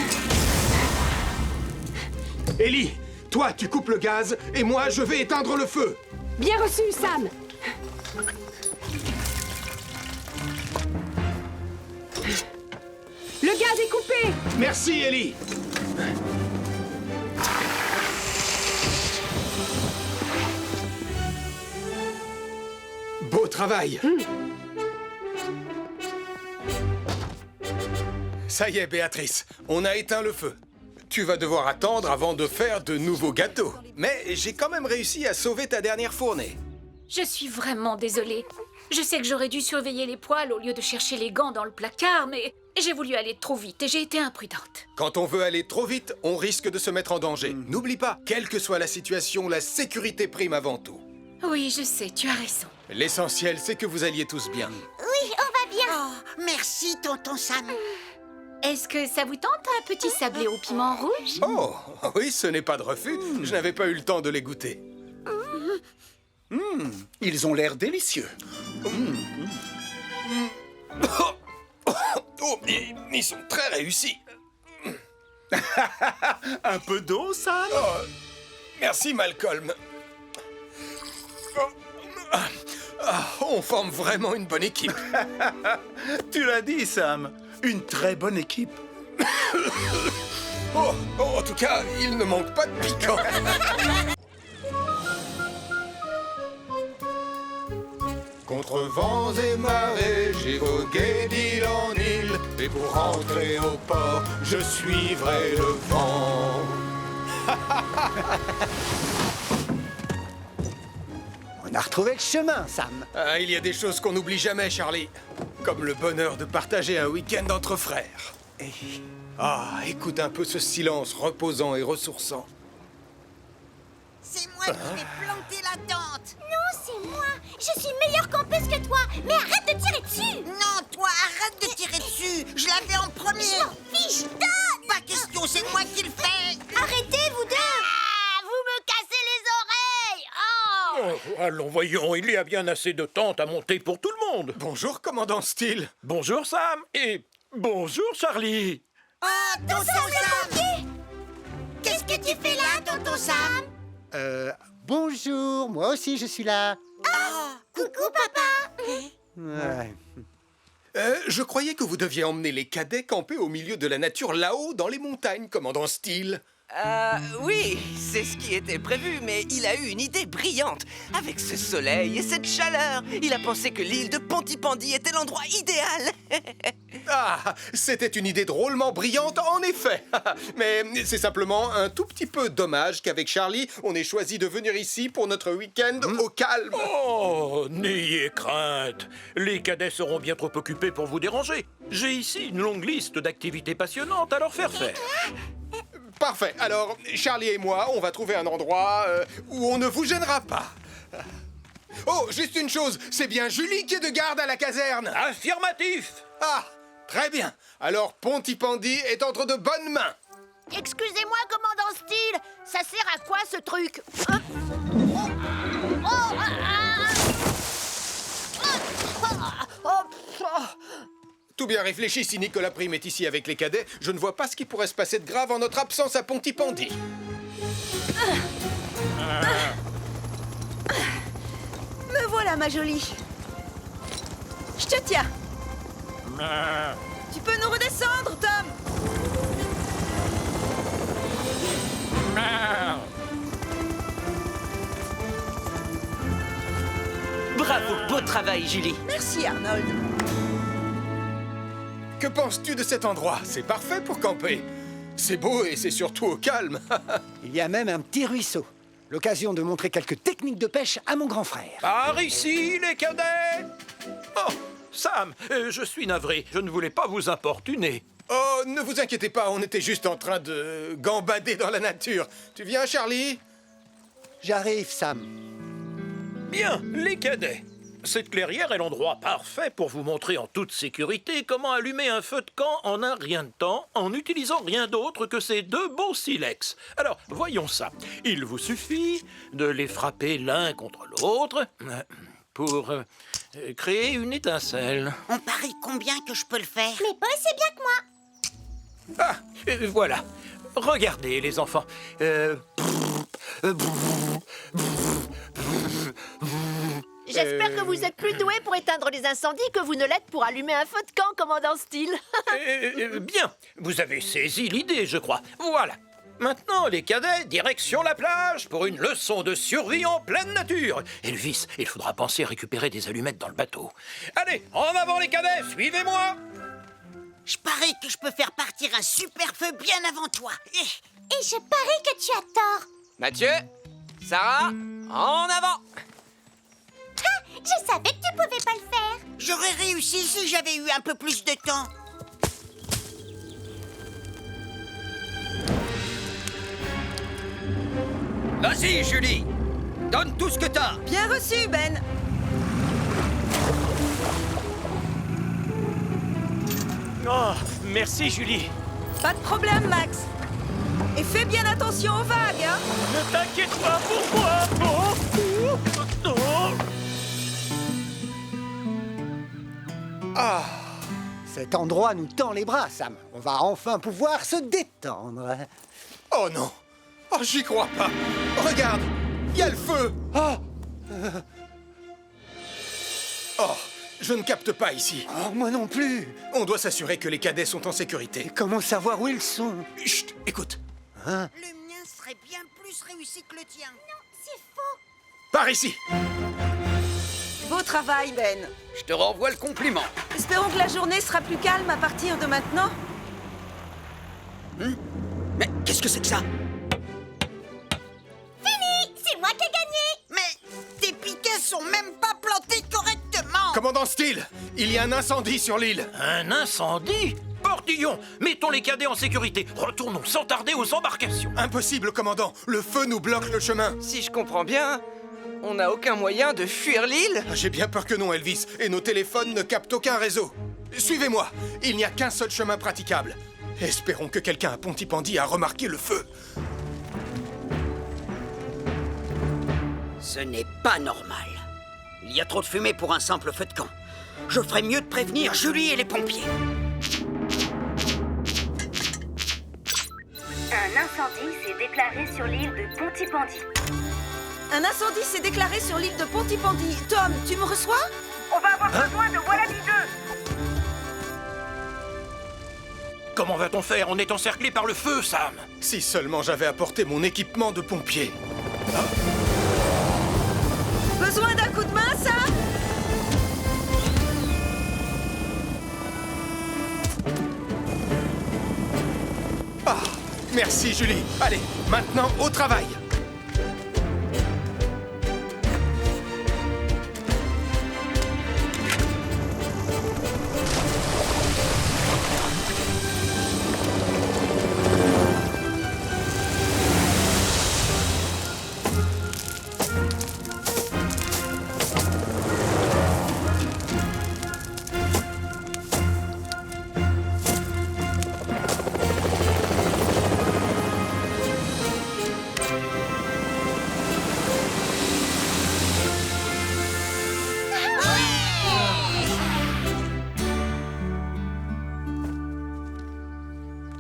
Ellie, toi, tu coupes le gaz et moi, je vais éteindre le feu. Bien reçu, Sam. Le gaz est coupé. Merci, Ellie. Beau travail. Ça y est, Béatrice, on a éteint le feu. Tu vas devoir attendre avant de faire de nouveaux gâteaux. Mais j'ai quand même réussi à sauver ta dernière fournée. Je suis vraiment désolée. Je sais que j'aurais dû surveiller les poêles au lieu de chercher les gants dans le placard, mais j'ai voulu aller trop vite et j'ai été imprudente. Quand on veut aller trop vite, on risque de se mettre en danger. N'oublie pas, quelle que soit la situation, la sécurité prime avant tout. Oui, je sais, tu as raison. L'essentiel, c'est que vous alliez tous bien. Oui, on va bien. Oh, merci, Tonton Sam. Est-ce que ça vous tente un petit sablé au piment rouge? Oh, oui, ce n'est pas de refus. Je n'avais pas eu le temps de les goûter. Ils ont l'air délicieux. Oh, ils sont très réussis. Un peu d'eau, Sam? Oh, merci, Malcolm. On forme vraiment une bonne équipe. Tu l'as dit, Sam. Une très bonne équipe. Oh, en tout cas, il ne manque pas de piquant. Contre vents et marées, j'ai vogué d'île en île. Et pour rentrer au port, je suivrai le vent. a retrouvé le chemin, Sam. Ah, il y a des choses qu'on n'oublie jamais, Charlie. Comme le bonheur de partager un week-end entre frères. Ah, écoute un peu ce silence reposant et ressourçant. C'est moi qui vais planter la tente. Non, c'est moi. Je suis meilleure campeuse que toi. Mais arrête de tirer dessus. Non, toi, arrête de tirer dessus. Je l'avais en premier. Je m'en fiche, donne. Pas question, c'est moi qui le fais. Arrêtez, vous deux. Ah, vous me cassez les oreilles. Oh! Oh, allons, voyons, il y a bien assez de tentes à monter pour tout le monde. Bonjour, commandant Steele. Bonjour, Sam. Et bonjour, Charlie. Oh, tonton Sam. Qu'est-ce que tu fais là, tonton Sam? Bonjour, moi aussi je suis là. Oh, coucou, papa. Ouais. Je croyais que vous deviez emmener les cadets camper au milieu de la nature là-haut dans les montagnes, commandant Steele. Oui, c'est ce qui était prévu, mais il a eu une idée brillante. Avec ce soleil et cette chaleur, il a pensé que l'île de Pontypandy était l'endroit idéal. Ah, c'était une idée drôlement brillante, en effet. Mais c'est simplement un tout petit peu dommage qu'avec Charlie, on ait choisi de venir ici pour notre week-end au calme. Oh, n'ayez crainte. Les cadets seront bien trop occupés pour vous déranger. J'ai ici une longue liste d'activités passionnantes à leur faire faire. Parfait. Alors, Charlie et moi, on va trouver un endroit où on ne vous gênera pas. Oh, juste une chose, c'est bien Julie qui est de garde à la caserne. Affirmatif. Ah, très bien. Alors, Pontypandy est entre de bonnes mains. Excusez-moi, commandant Steele. Ça sert à quoi, ce truc? Tout bien réfléchi, si Nicolas Prime est ici avec les cadets, je ne vois pas ce qui pourrait se passer de grave en notre absence à Pontypandy. Me voilà, ma jolie. Je te tiens. Tu peux nous redescendre, Tom? Bravo, beau travail, Julie. Merci, Arnold. Que penses-tu de cet endroit? C'est parfait pour camper. C'est beau et c'est surtout au calme. Il y a même un petit ruisseau. L'occasion de montrer quelques techniques de pêche à mon grand frère. Par ici, les cadets. Oh, Sam, je suis navré. Je ne voulais pas vous importuner. Oh, ne vous inquiétez pas, on était juste en train de gambader dans la nature. Tu viens, Charlie? J'arrive, Sam. Bien, les cadets. Cette clairière est l'endroit parfait pour vous montrer en toute sécurité comment allumer un feu de camp en un rien de temps en n'utilisant rien d'autre que ces deux beaux silex. Alors, voyons ça. Il vous suffit de les frapper l'un contre l'autre pour créer une étincelle. On parie combien que je peux le faire? Mais pas aussi bien que moi. Ah, voilà. Regardez, les enfants. J'espère que vous êtes plus doué pour éteindre les incendies que vous ne l'êtes pour allumer un feu de camp, commandant Steele. Bien, vous avez saisi l'idée, je crois. Voilà. Maintenant, les cadets, direction la plage pour une leçon de survie en pleine nature. Elvis, il faudra penser à récupérer des allumettes dans le bateau. Allez, en avant les cadets, suivez-moi. Je parie que je peux faire partir un super feu bien avant toi. Et je parie que tu as tort. Mathieu, Sarah, en avant. Ah, je savais que tu pouvais pas le faire. J'aurais réussi si j'avais eu un peu plus de temps. Vas-y, Julie. Donne tout ce que t'as. Bien reçu, Ben. Oh, merci, Julie. Pas de problème, Max. Et fais bien attention aux vagues, hein. Ne t'inquiète pas pour moi. Ah, cet endroit nous tend les bras, Sam. On va enfin pouvoir se détendre. Oh non. Oh, j'y crois pas. Regarde, il y a le feu. Oh, je ne capte pas ici. Oh, moi non plus. On doit s'assurer que les cadets sont en sécurité. Et comment savoir où ils sont? Chut, écoute. Hein? Le mien serait bien plus réussi que le tien. Non, c'est faux. Par ici. Beau travail, Ben. Je te renvoie le compliment. Espérons que la journée sera plus calme à partir de maintenant. Mais qu'est-ce que c'est que ça? Fini, c'est moi qui ai gagné. Mais tes piquets sont Commandant Steele, il y a un incendie sur l'île. Un incendie? Bordillon, mettons les cadets en sécurité. Retournons sans tarder aux embarcations. Impossible, commandant. Le feu nous bloque le chemin. Si je comprends bien, on n'a aucun moyen de fuir l'île? J'ai bien peur que non, Elvis. Et nos téléphones ne captent aucun réseau. Suivez-moi. Il n'y a qu'un seul chemin praticable. Espérons que quelqu'un à Pontypandy a remarqué le feu. Ce n'est pas normal. Il y a trop de fumée pour un simple feu de camp. Je ferais mieux de prévenir Julie et les pompiers. Un incendie s'est déclaré sur l'île de Pontypandy. Un incendie s'est déclaré sur l'île de Pontypandy. Tom, tu me reçois? On va avoir besoin de Wallaby 2. Comment va-t-on faire? On est encerclé par le feu, Sam. Si seulement j'avais apporté mon équipement de pompier. Besoin d'un coup de main, Sam? Ah, merci Julie. Allez, maintenant au travail.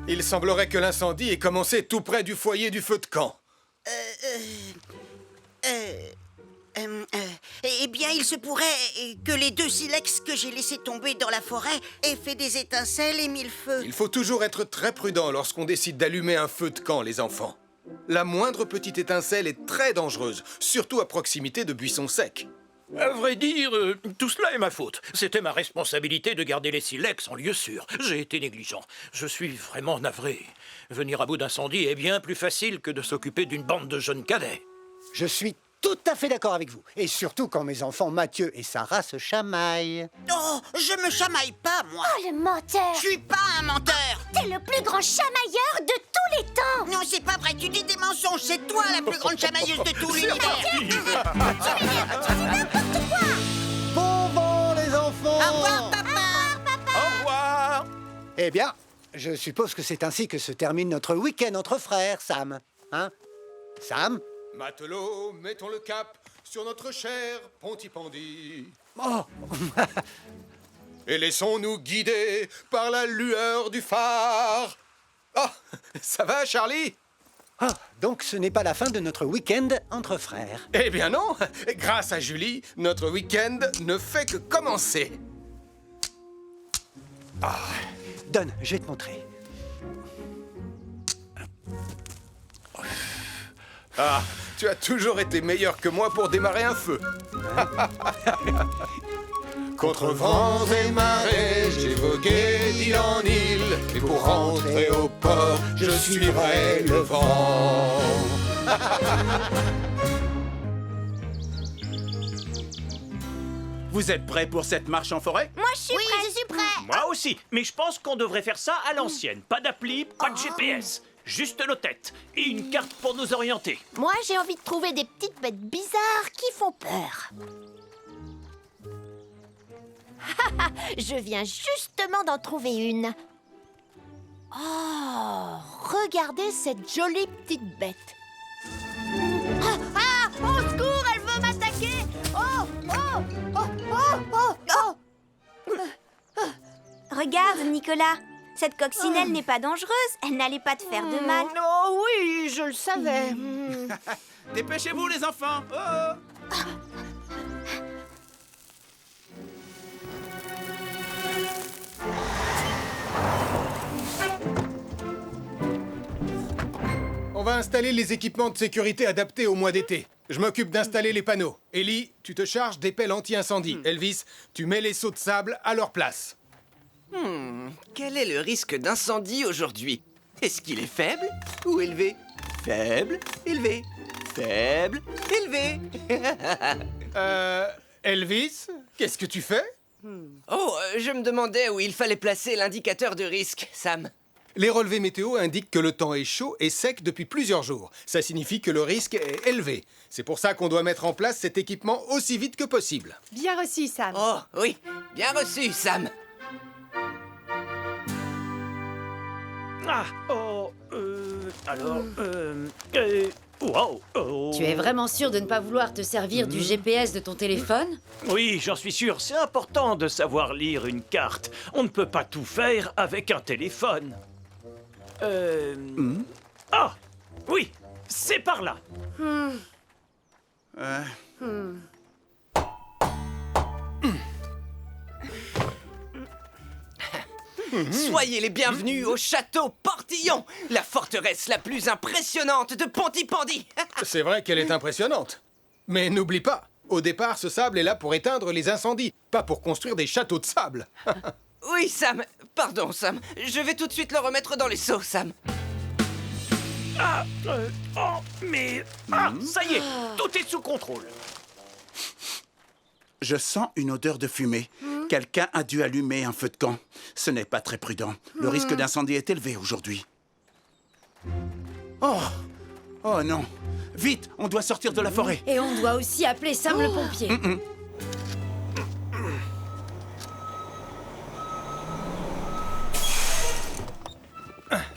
Il semblerait que l'incendie ait commencé tout près du foyer du feu de camp. Eh bien, il se pourrait que les 2 silex que j'ai laissés tomber dans la forêt aient fait des étincelles et mis le feu. Il faut toujours être très prudent lorsqu'on décide d'allumer un feu de camp, les enfants. La moindre petite étincelle est très dangereuse, surtout à proximité de buissons secs. À vrai dire, tout cela est ma faute. C'était ma responsabilité de garder les silex en lieu sûr. J'ai été négligent. Je suis vraiment navré. Venir à bout d'incendie est bien plus facile que de s'occuper d'une bande de jeunes cadets. Je suis tout à fait d'accord avec vous. Et surtout quand mes enfants Mathieu et Sarah se chamaillent. Oh, je me chamaille pas, moi. Oh, le menteur! Je suis pas un menteur. T'es le plus grand chamailleur de tous les temps! Non, c'est pas vrai, tu dis des mensonges. C'est toi la plus grande chamailleuse de tout l'univers. Bon vent, les enfants! Au revoir, papa. Au revoir. Eh bien, je suppose que c'est ainsi que se termine notre week-end entre frères, Sam. Hein? Sam? Matelots, mettons le cap sur notre cher Pontypandy. Oh! Et laissons-nous guider par la lueur du phare. Oh, ça va, Charlie? Ah, donc ce n'est pas la fin de notre week-end entre frères. Eh bien non. Grâce à Julie, notre week-end ne fait que commencer. Ah, donne, je vais te montrer. Ah, tu as toujours été meilleur que moi pour démarrer un feu. Contre vents et marées, j'ai vogué d'île en île. Et pour rentrer au port, je suivrai le vent. Vous êtes prêts pour cette marche en forêt? Moi, je suis prêt. Oui, je suis prêt. Moi aussi, mais je pense qu'on devrait faire ça à l'ancienne. Pas d'appli, pas de GPS. Juste nos têtes et une carte pour nous orienter. Moi, j'ai envie de trouver des petites bêtes bizarres qui font peur. Je viens justement d'en trouver une. Oh, regardez cette jolie petite bête. Ah, au secours, elle veut m'attaquer. Regarde, Nicolas. Cette coccinelle n'est pas dangereuse. Elle n'allait pas te faire de mal. Oh oui, je le savais. Dépêchez-vous, les enfants. Oh. On va installer les équipements de sécurité adaptés au mois d'été. Je m'occupe d'installer les panneaux. Ellie, tu te charges des pelles anti-incendie. Elvis, tu mets les seaux de sable à leur place. Quel est le risque d'incendie aujourd'hui? Est-ce qu'il est faible ou élevé? Faible, élevé, faible, élevé. Elvis, qu'est-ce que tu fais? Oh, je me demandais où il fallait placer l'indicateur de risque, Sam. Les relevés météo indiquent que le temps est chaud et sec depuis plusieurs jours. Ça signifie que le risque est élevé. C'est pour ça qu'on doit mettre en place cet équipement aussi vite que possible. Bien reçu, Sam. Oh, oui. Bien reçu, Sam. Wow, oh. Tu es vraiment sûr de ne pas vouloir te servir du GPS de ton téléphone? Oui, j'en suis sûr. C'est important de savoir lire une carte. On ne peut pas tout faire avec un téléphone. Ah, oui, c'est par là. Soyez les bienvenus au château Portillon, la forteresse la plus impressionnante de Pontypandy. C'est vrai qu'elle est impressionnante. Mais n'oublie pas, au départ, ce sable est là pour éteindre les incendies, pas pour construire des châteaux de sable. Oui, Sam. Pardon, Sam. Je vais tout de suite le remettre dans les seaux, Sam. Ça y est, tout est sous contrôle. Je sens une odeur de fumée. Quelqu'un a dû allumer un feu de camp. Ce n'est pas très prudent. Le risque d'incendie est élevé aujourd'hui. Oh non. Vite, on doit sortir de la forêt. Et on doit aussi appeler Sam le pompier.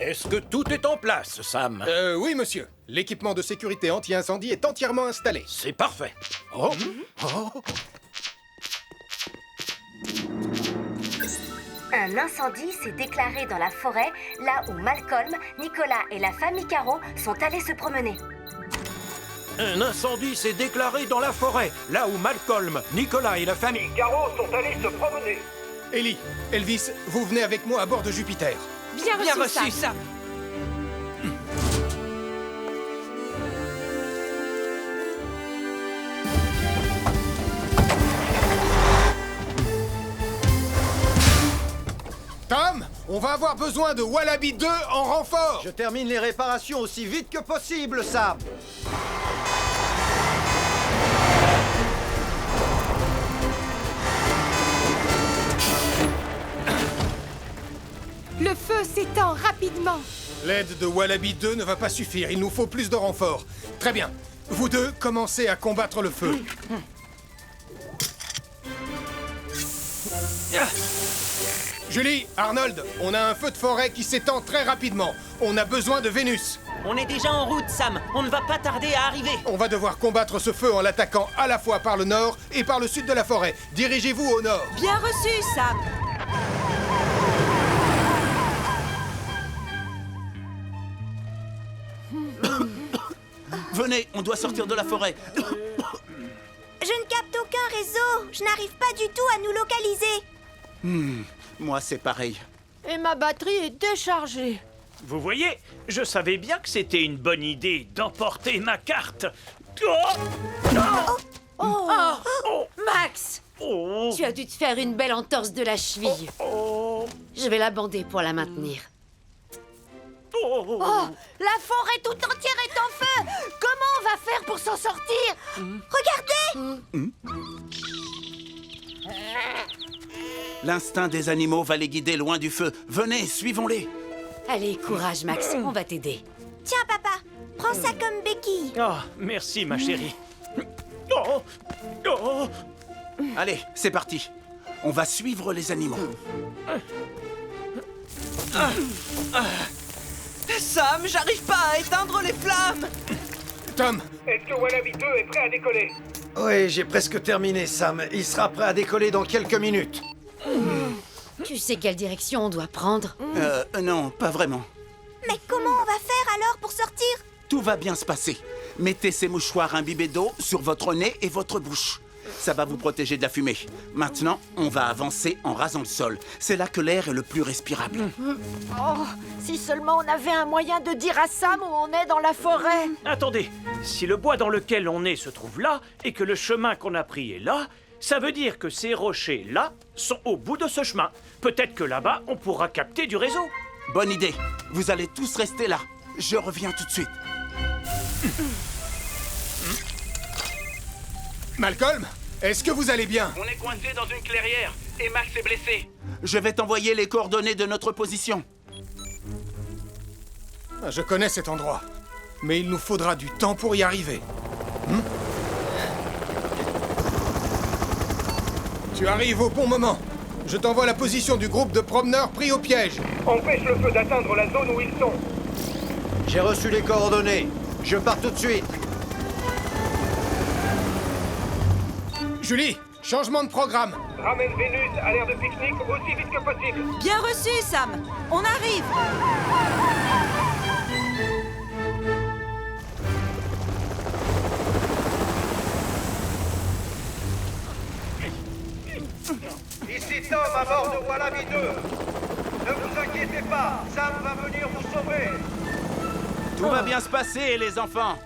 Est-ce que tout est en place, Sam? Oui, monsieur. L'équipement de sécurité anti-incendie est entièrement installé. C'est parfait. Un incendie s'est déclaré dans la forêt, là où Malcolm, Nicolas et la famille Caro sont allés se promener. Un incendie s'est déclaré dans la forêt, là où Malcolm, Nicolas et la famille Caro sont allés se promener. Ellie, Elvis, vous venez avec moi à bord de Jupiter. Bien reçu, Sam. Tom, on va avoir besoin de Wallaby 2 en renfort. Je termine les réparations aussi vite que possible, Sam. Le feu s'étend rapidement. L'aide de Wallaby 2 ne va pas suffire, il nous faut plus de renforts. Très bien, vous deux, commencez à combattre le feu. Julie, Arnold, on a un feu de forêt qui s'étend très rapidement. On a besoin de Vénus. On est déjà en route, Sam. On ne va pas tarder à arriver. On va devoir combattre ce feu en l'attaquant à la fois par le nord et par le sud de la forêt. Dirigez-vous au nord. Bien reçu, Sam. Venez, on doit sortir de la forêt. Je ne capte aucun réseau. Je n'arrive pas du tout à nous localiser. Moi, c'est pareil. Et ma batterie est déchargée. Vous voyez, je savais bien que c'était une bonne idée d'emporter ma carte. Max, tu as dû te faire une belle entorse de la cheville. Je vais la bander pour la maintenir. La forêt tout entière est en feu. Comment on va faire pour s'en sortir? Regardez! L'instinct des animaux va les guider loin du feu. Venez, suivons-les. Allez, courage, Max, on va t'aider. Tiens, papa, prends ça comme béquille. Oh, merci, ma chérie. Allez, c'est parti. On va suivre les animaux. Sam, j'arrive pas à éteindre les flammes. Tom, est-ce que Wallaby 2 est prêt à décoller? Oui, j'ai presque terminé, Sam. Il sera prêt à décoller dans quelques minutes. Tu sais quelle direction on doit prendre? Non, pas vraiment. Mais comment on va faire alors pour sortir? Tout va bien se passer. Mettez ces mouchoirs imbibés d'eau sur votre nez et votre bouche. Ça va vous protéger de la fumée. Maintenant, on va avancer en rasant le sol. C'est là que l'air est le plus respirable. Oh, si seulement on avait un moyen de dire à Sam où on est dans la forêt. Attendez, si le bois dans lequel on est se trouve là et que le chemin qu'on a pris est là, ça veut dire que ces rochers là sont au bout de ce chemin. Peut-être que là-bas, on pourra capter du réseau. Bonne idée. Vous allez tous rester là. Je reviens tout de suite. Malcolm, Est-ce que vous allez bien? On est coincé dans une clairière et Max est blessé. Je vais t'envoyer les coordonnées de notre position. Je connais cet endroit, mais il nous faudra du temps pour y arriver. Tu arrives au bon moment. Je t'envoie la position du groupe de promeneurs pris au piège. Empêche le feu d'atteindre la zone où ils sont. J'ai reçu les coordonnées. Je pars tout de suite. Julie, changement de programme. Ramène Vénus à l'aire de pique-nique aussi vite que possible. Bien reçu, Sam. On arrive. Ici Tom à bord de Wallaby 2. Ne vous inquiétez pas, Sam va venir vous sauver. Tout va bien se passer, les enfants.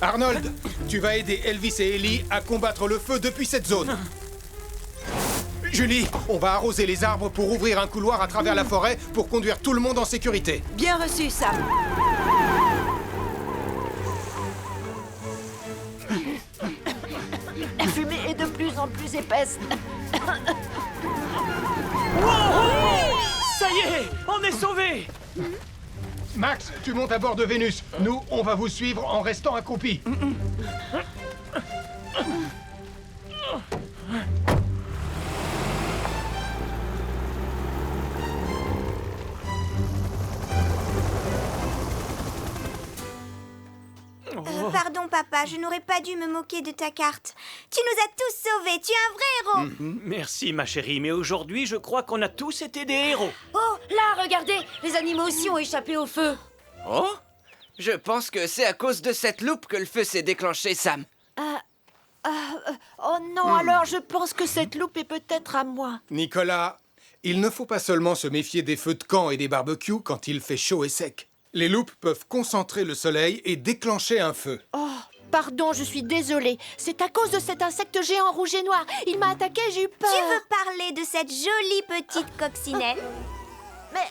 Arnold, tu vas aider Elvis et Ellie à combattre le feu depuis cette zone. Julie, on va arroser les arbres pour ouvrir un couloir à travers la forêt pour conduire tout le monde en sécurité. Bien reçu, Sam. La fumée est de plus en plus épaisse. Ça y est, on est sauvés. Max, tu montes à bord de Vénus. Nous, on va vous suivre en restant accroupis. Pardon, papa, je n'aurais pas dû me moquer de ta carte. Tu nous as tous sauvés, tu es un vrai héros. Merci, ma chérie, mais aujourd'hui, je crois qu'on a tous été des héros. Oh, là, regardez, les animaux aussi ont échappé au feu. Oh, je pense que c'est à cause de cette loupe que le feu s'est déclenché, Sam. Oh non, alors je pense que cette loupe est peut-être à moi. Nicolas, il ne faut pas seulement se méfier des feux de camp et des barbecues quand il fait chaud et sec. Les loupes peuvent concentrer le soleil et déclencher un feu. Oh, pardon, je suis désolée. C'est à cause de cet insecte géant rouge et noir. Il m'a attaqué, j'ai eu peur. Tu veux parler de cette jolie petite coccinelle? Mais...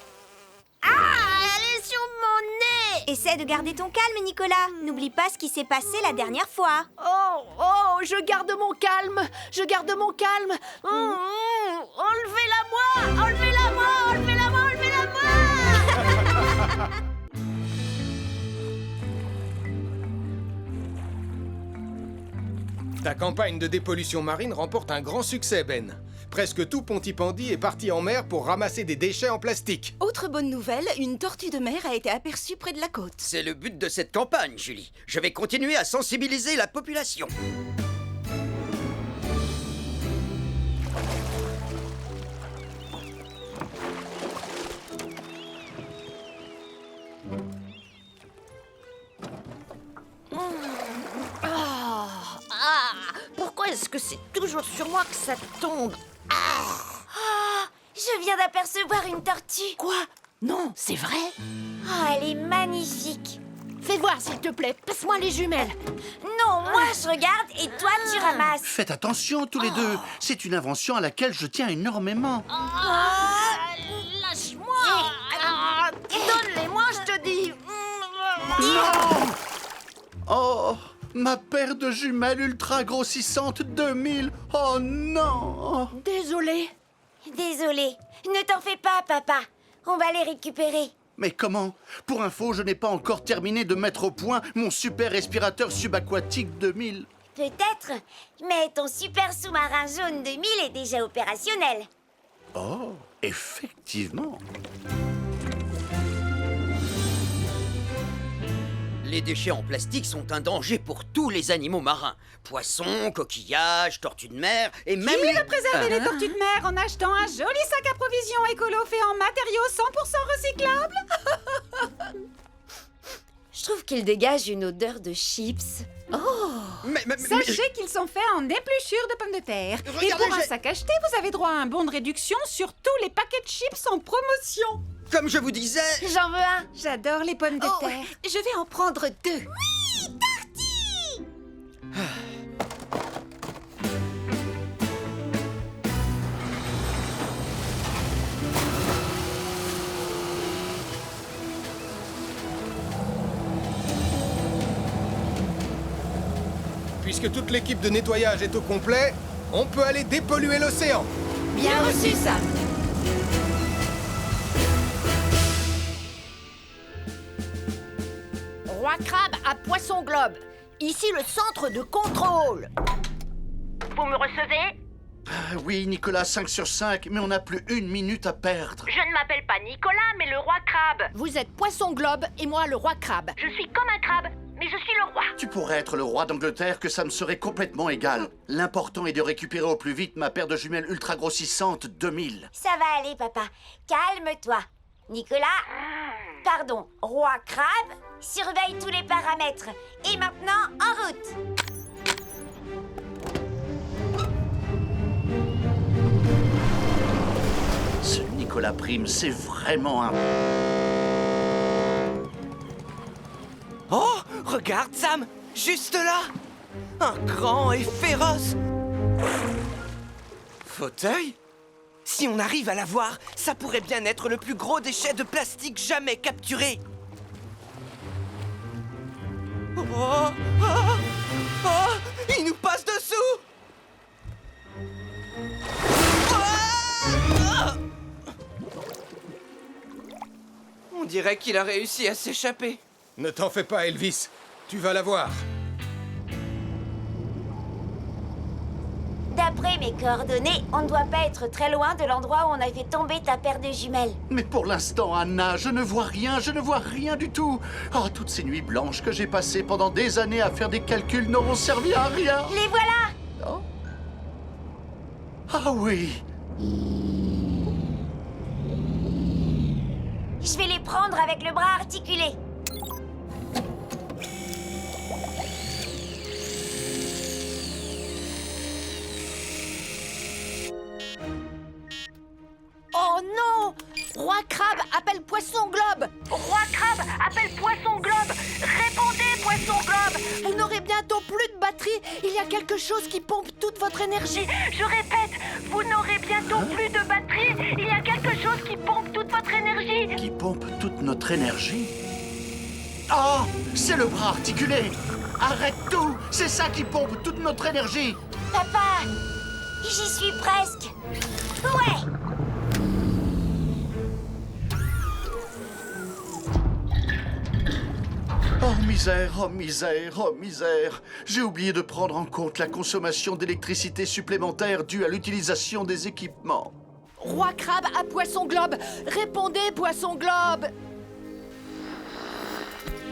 Ah, elle est sur mon nez! Essaie de garder ton calme, Nicolas. N'oublie pas ce qui s'est passé la dernière fois. Oh, je garde mon calme. Je garde mon calme. Enlevez-la-moi! Enlevez-la-moi! Enlevez-la-moi! Enlevez-la-moi! Ta campagne de dépollution marine remporte un grand succès, Ben. Presque tout Pontypandy est parti en mer pour ramasser des déchets en plastique. Autre bonne nouvelle, une tortue de mer a été aperçue près de la côte. C'est le but de cette campagne, Julie. Je vais continuer à sensibiliser la population. Pourquoi est-ce que c'est toujours sur moi que ça tombe? Je viens d'apercevoir une tortue. Quoi? Non, c'est vrai? Oh, elle est magnifique. Fais voir, s'il te plaît. Passe-moi les jumelles. Non, moi je regarde et toi tu ramasses. Faites attention tous les deux. C'est une invention à laquelle je tiens énormément. Lâche-moi. Donne-les-moi, je te dis. Oh, ma paire de jumelles ultra grossissantes 2000. Oh non. Désolée. Désolée. Ne t'en fais pas, papa. On va les récupérer. Mais comment? Pour info, je n'ai pas encore terminé de mettre au point mon super respirateur subaquatique 2000. Peut-être, mais ton super sous-marin jaune 2000 est déjà opérationnel. Oh, effectivement. Les déchets en plastique sont un danger pour tous les animaux marins. Poissons, coquillages, tortues de mer et même Qui les... va préserver les tortues de mer en achetant un joli sac à provisions écolo fait en matériaux 100% recyclables? Je trouve qu'il dégage une odeur de chips. Sachez qu'ils sont faits en épluchures de pommes de terre. Et Regardez, pour un sac acheté, vous avez droit à un bon de réduction sur tous les paquets de chips en promotion. Comme je vous disais... J'en veux un. J'adore les pommes de terre. Je vais en prendre 2. Oui, Tarty! puisque toute l'équipe de nettoyage est au complet, on peut aller dépolluer l'océan. Bien reçu, Sam. Roi Crabe à Poisson Globe. Ici le centre de contrôle. Vous me recevez? Oui, Nicolas, 5 sur 5, mais on n'a plus 1 minute à perdre. Je ne m'appelle pas Nicolas, mais le roi crabe. Vous êtes Poisson Globe et moi le roi Crabe. Je suis comme un crabe, mais je suis le roi. Tu pourrais être le roi d'Angleterre, que ça me serait complètement égal. L'important est de récupérer au plus vite ma paire de jumelles ultra grossissantes 2000. Ça va aller, papa. Calme-toi. Nicolas, pardon, roi crabe, surveille tous les paramètres. Et maintenant, en route. Ce Nicolas Prime, c'est vraiment un... Oh, regarde, Sam, juste là. Un grand et féroce fauteuil. Si on arrive à l'avoir, ça pourrait bien être le plus gros déchet de plastique jamais capturé. Oh, oh, oh, il nous passe dessous. On dirait qu'il a réussi à s'échapper. Ne t'en fais pas, Elvis. Tu vas la voir. D'après mes coordonnées, on ne doit pas être très loin de l'endroit où on a fait tomber ta paire de jumelles. Mais pour l'instant, Anna, je ne vois rien du tout. Oh, toutes ces nuits blanches que j'ai passées pendant des années à faire des calculs n'auront servi à rien. Les voilà! Oh. Ah oui. Je vais les prendre avec le bras articulé. Oh non! Roi Crabe appelle Poisson Globe. Roi crabe appelle Poisson Globe. Répondez, Poisson Globe. Vous n'aurez bientôt plus de batterie. Il y a quelque chose qui pompe toute votre énergie. Je répète, vous n'aurez bientôt plus de batterie. Il y a quelque chose qui pompe toute votre énergie. Qui pompe toute notre énergie? Oh, c'est le bras articulé. Arrête tout. C'est ça qui pompe toute notre énergie. Papa, j'y suis presque. Ouais! Oh misère, oh misère, oh misère. J'ai oublié de prendre en compte la consommation d'électricité supplémentaire due à l'utilisation des équipements. Roi Crabe à Poisson Globe. Répondez, Poisson Globe.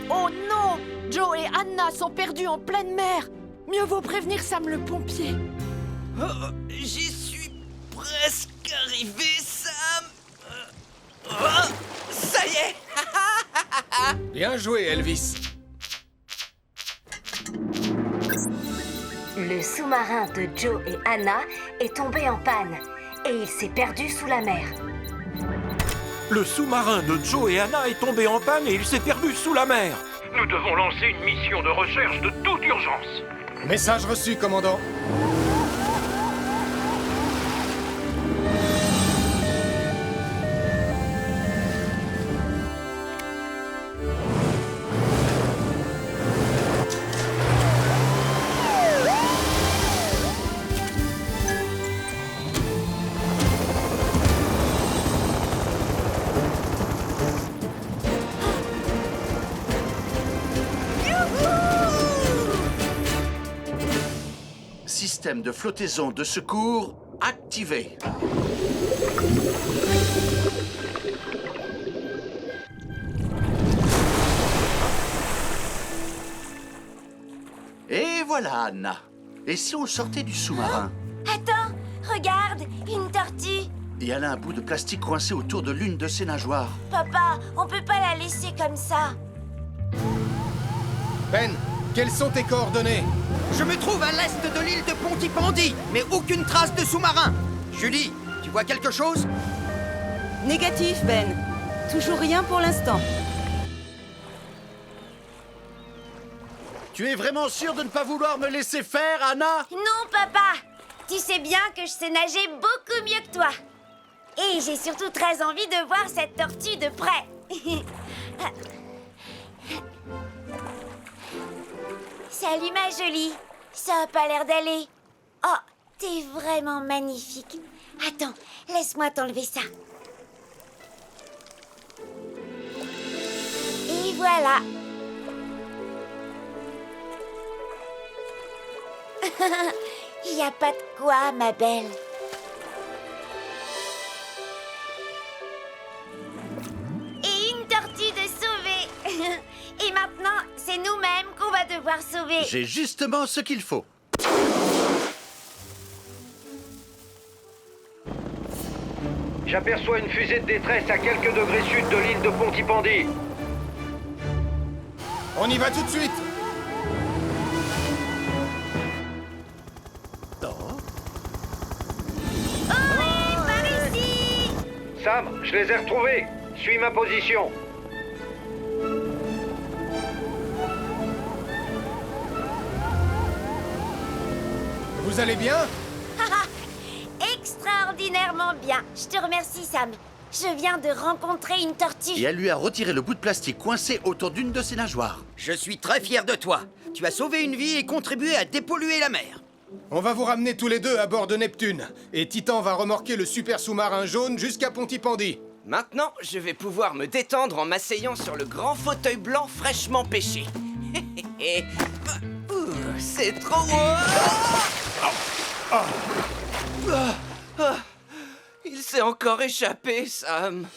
Oh non! Joe et Anna sont perdus en pleine mer. Mieux vaut prévenir Sam le pompier. Oh, j'y suis presque arrivé, Sam. Oh, ça y est. Bien joué, Elvis. Le sous-marin de Joe et Anna est tombé en panne et il s'est perdu sous la mer. Le sous-marin de Joe et Anna est tombé en panne et il s'est perdu sous la mer. Nous devons lancer une mission de recherche de toute urgence. Message reçu, commandant. Système de flottaison de secours activé. Et voilà, Anna. Et si on sortait du sous-marin? Attends, regarde, une tortue. Et elle a un bout de plastique coincé autour de l'une de ses nageoires. Papa, on peut pas la laisser comme ça. Ben, quelles sont tes coordonnées? Je me trouve à l'est de l'île de Pontypandy, mais aucune trace de sous-marin. Julie, tu vois quelque chose? Négatif, Ben. Toujours rien pour l'instant. Tu es vraiment sûre de ne pas vouloir me laisser faire, Anna? Non, papa. Tu sais bien que je sais nager beaucoup mieux que toi. Et j'ai surtout très envie de voir cette tortue de près. Salut, ma jolie. Ça a pas l'air d'aller. Oh, t'es vraiment magnifique. Attends, laisse-moi t'enlever ça. Et voilà. Il n'y a pas de quoi, ma belle. Et une tortue de sauver. Et maintenant, c'est nous-mêmes qu'on va devoir sauver. J'ai justement ce qu'il faut. J'aperçois une fusée de détresse à quelques degrés sud de l'île de Pontypandy. On y va tout de suite. Par ici. Sam, je les ai retrouvés. Suis ma position. Vous allez bien? Extraordinairement bien. Je te remercie, Sam. Je viens de rencontrer une tortue. Et elle lui a retiré le bout de plastique coincé autour d'une de ses nageoires. Je suis très fier de toi. Tu as sauvé une vie et contribué à dépolluer la mer. On va vous ramener tous les deux à bord de Neptune. Et Titan va remorquer le super sous-marin jaune jusqu'à Pontypandy. Maintenant, je vais pouvoir me détendre en m'asseyant sur le grand fauteuil blanc fraîchement pêché. C'est trop il s'est encore échappé, Sam.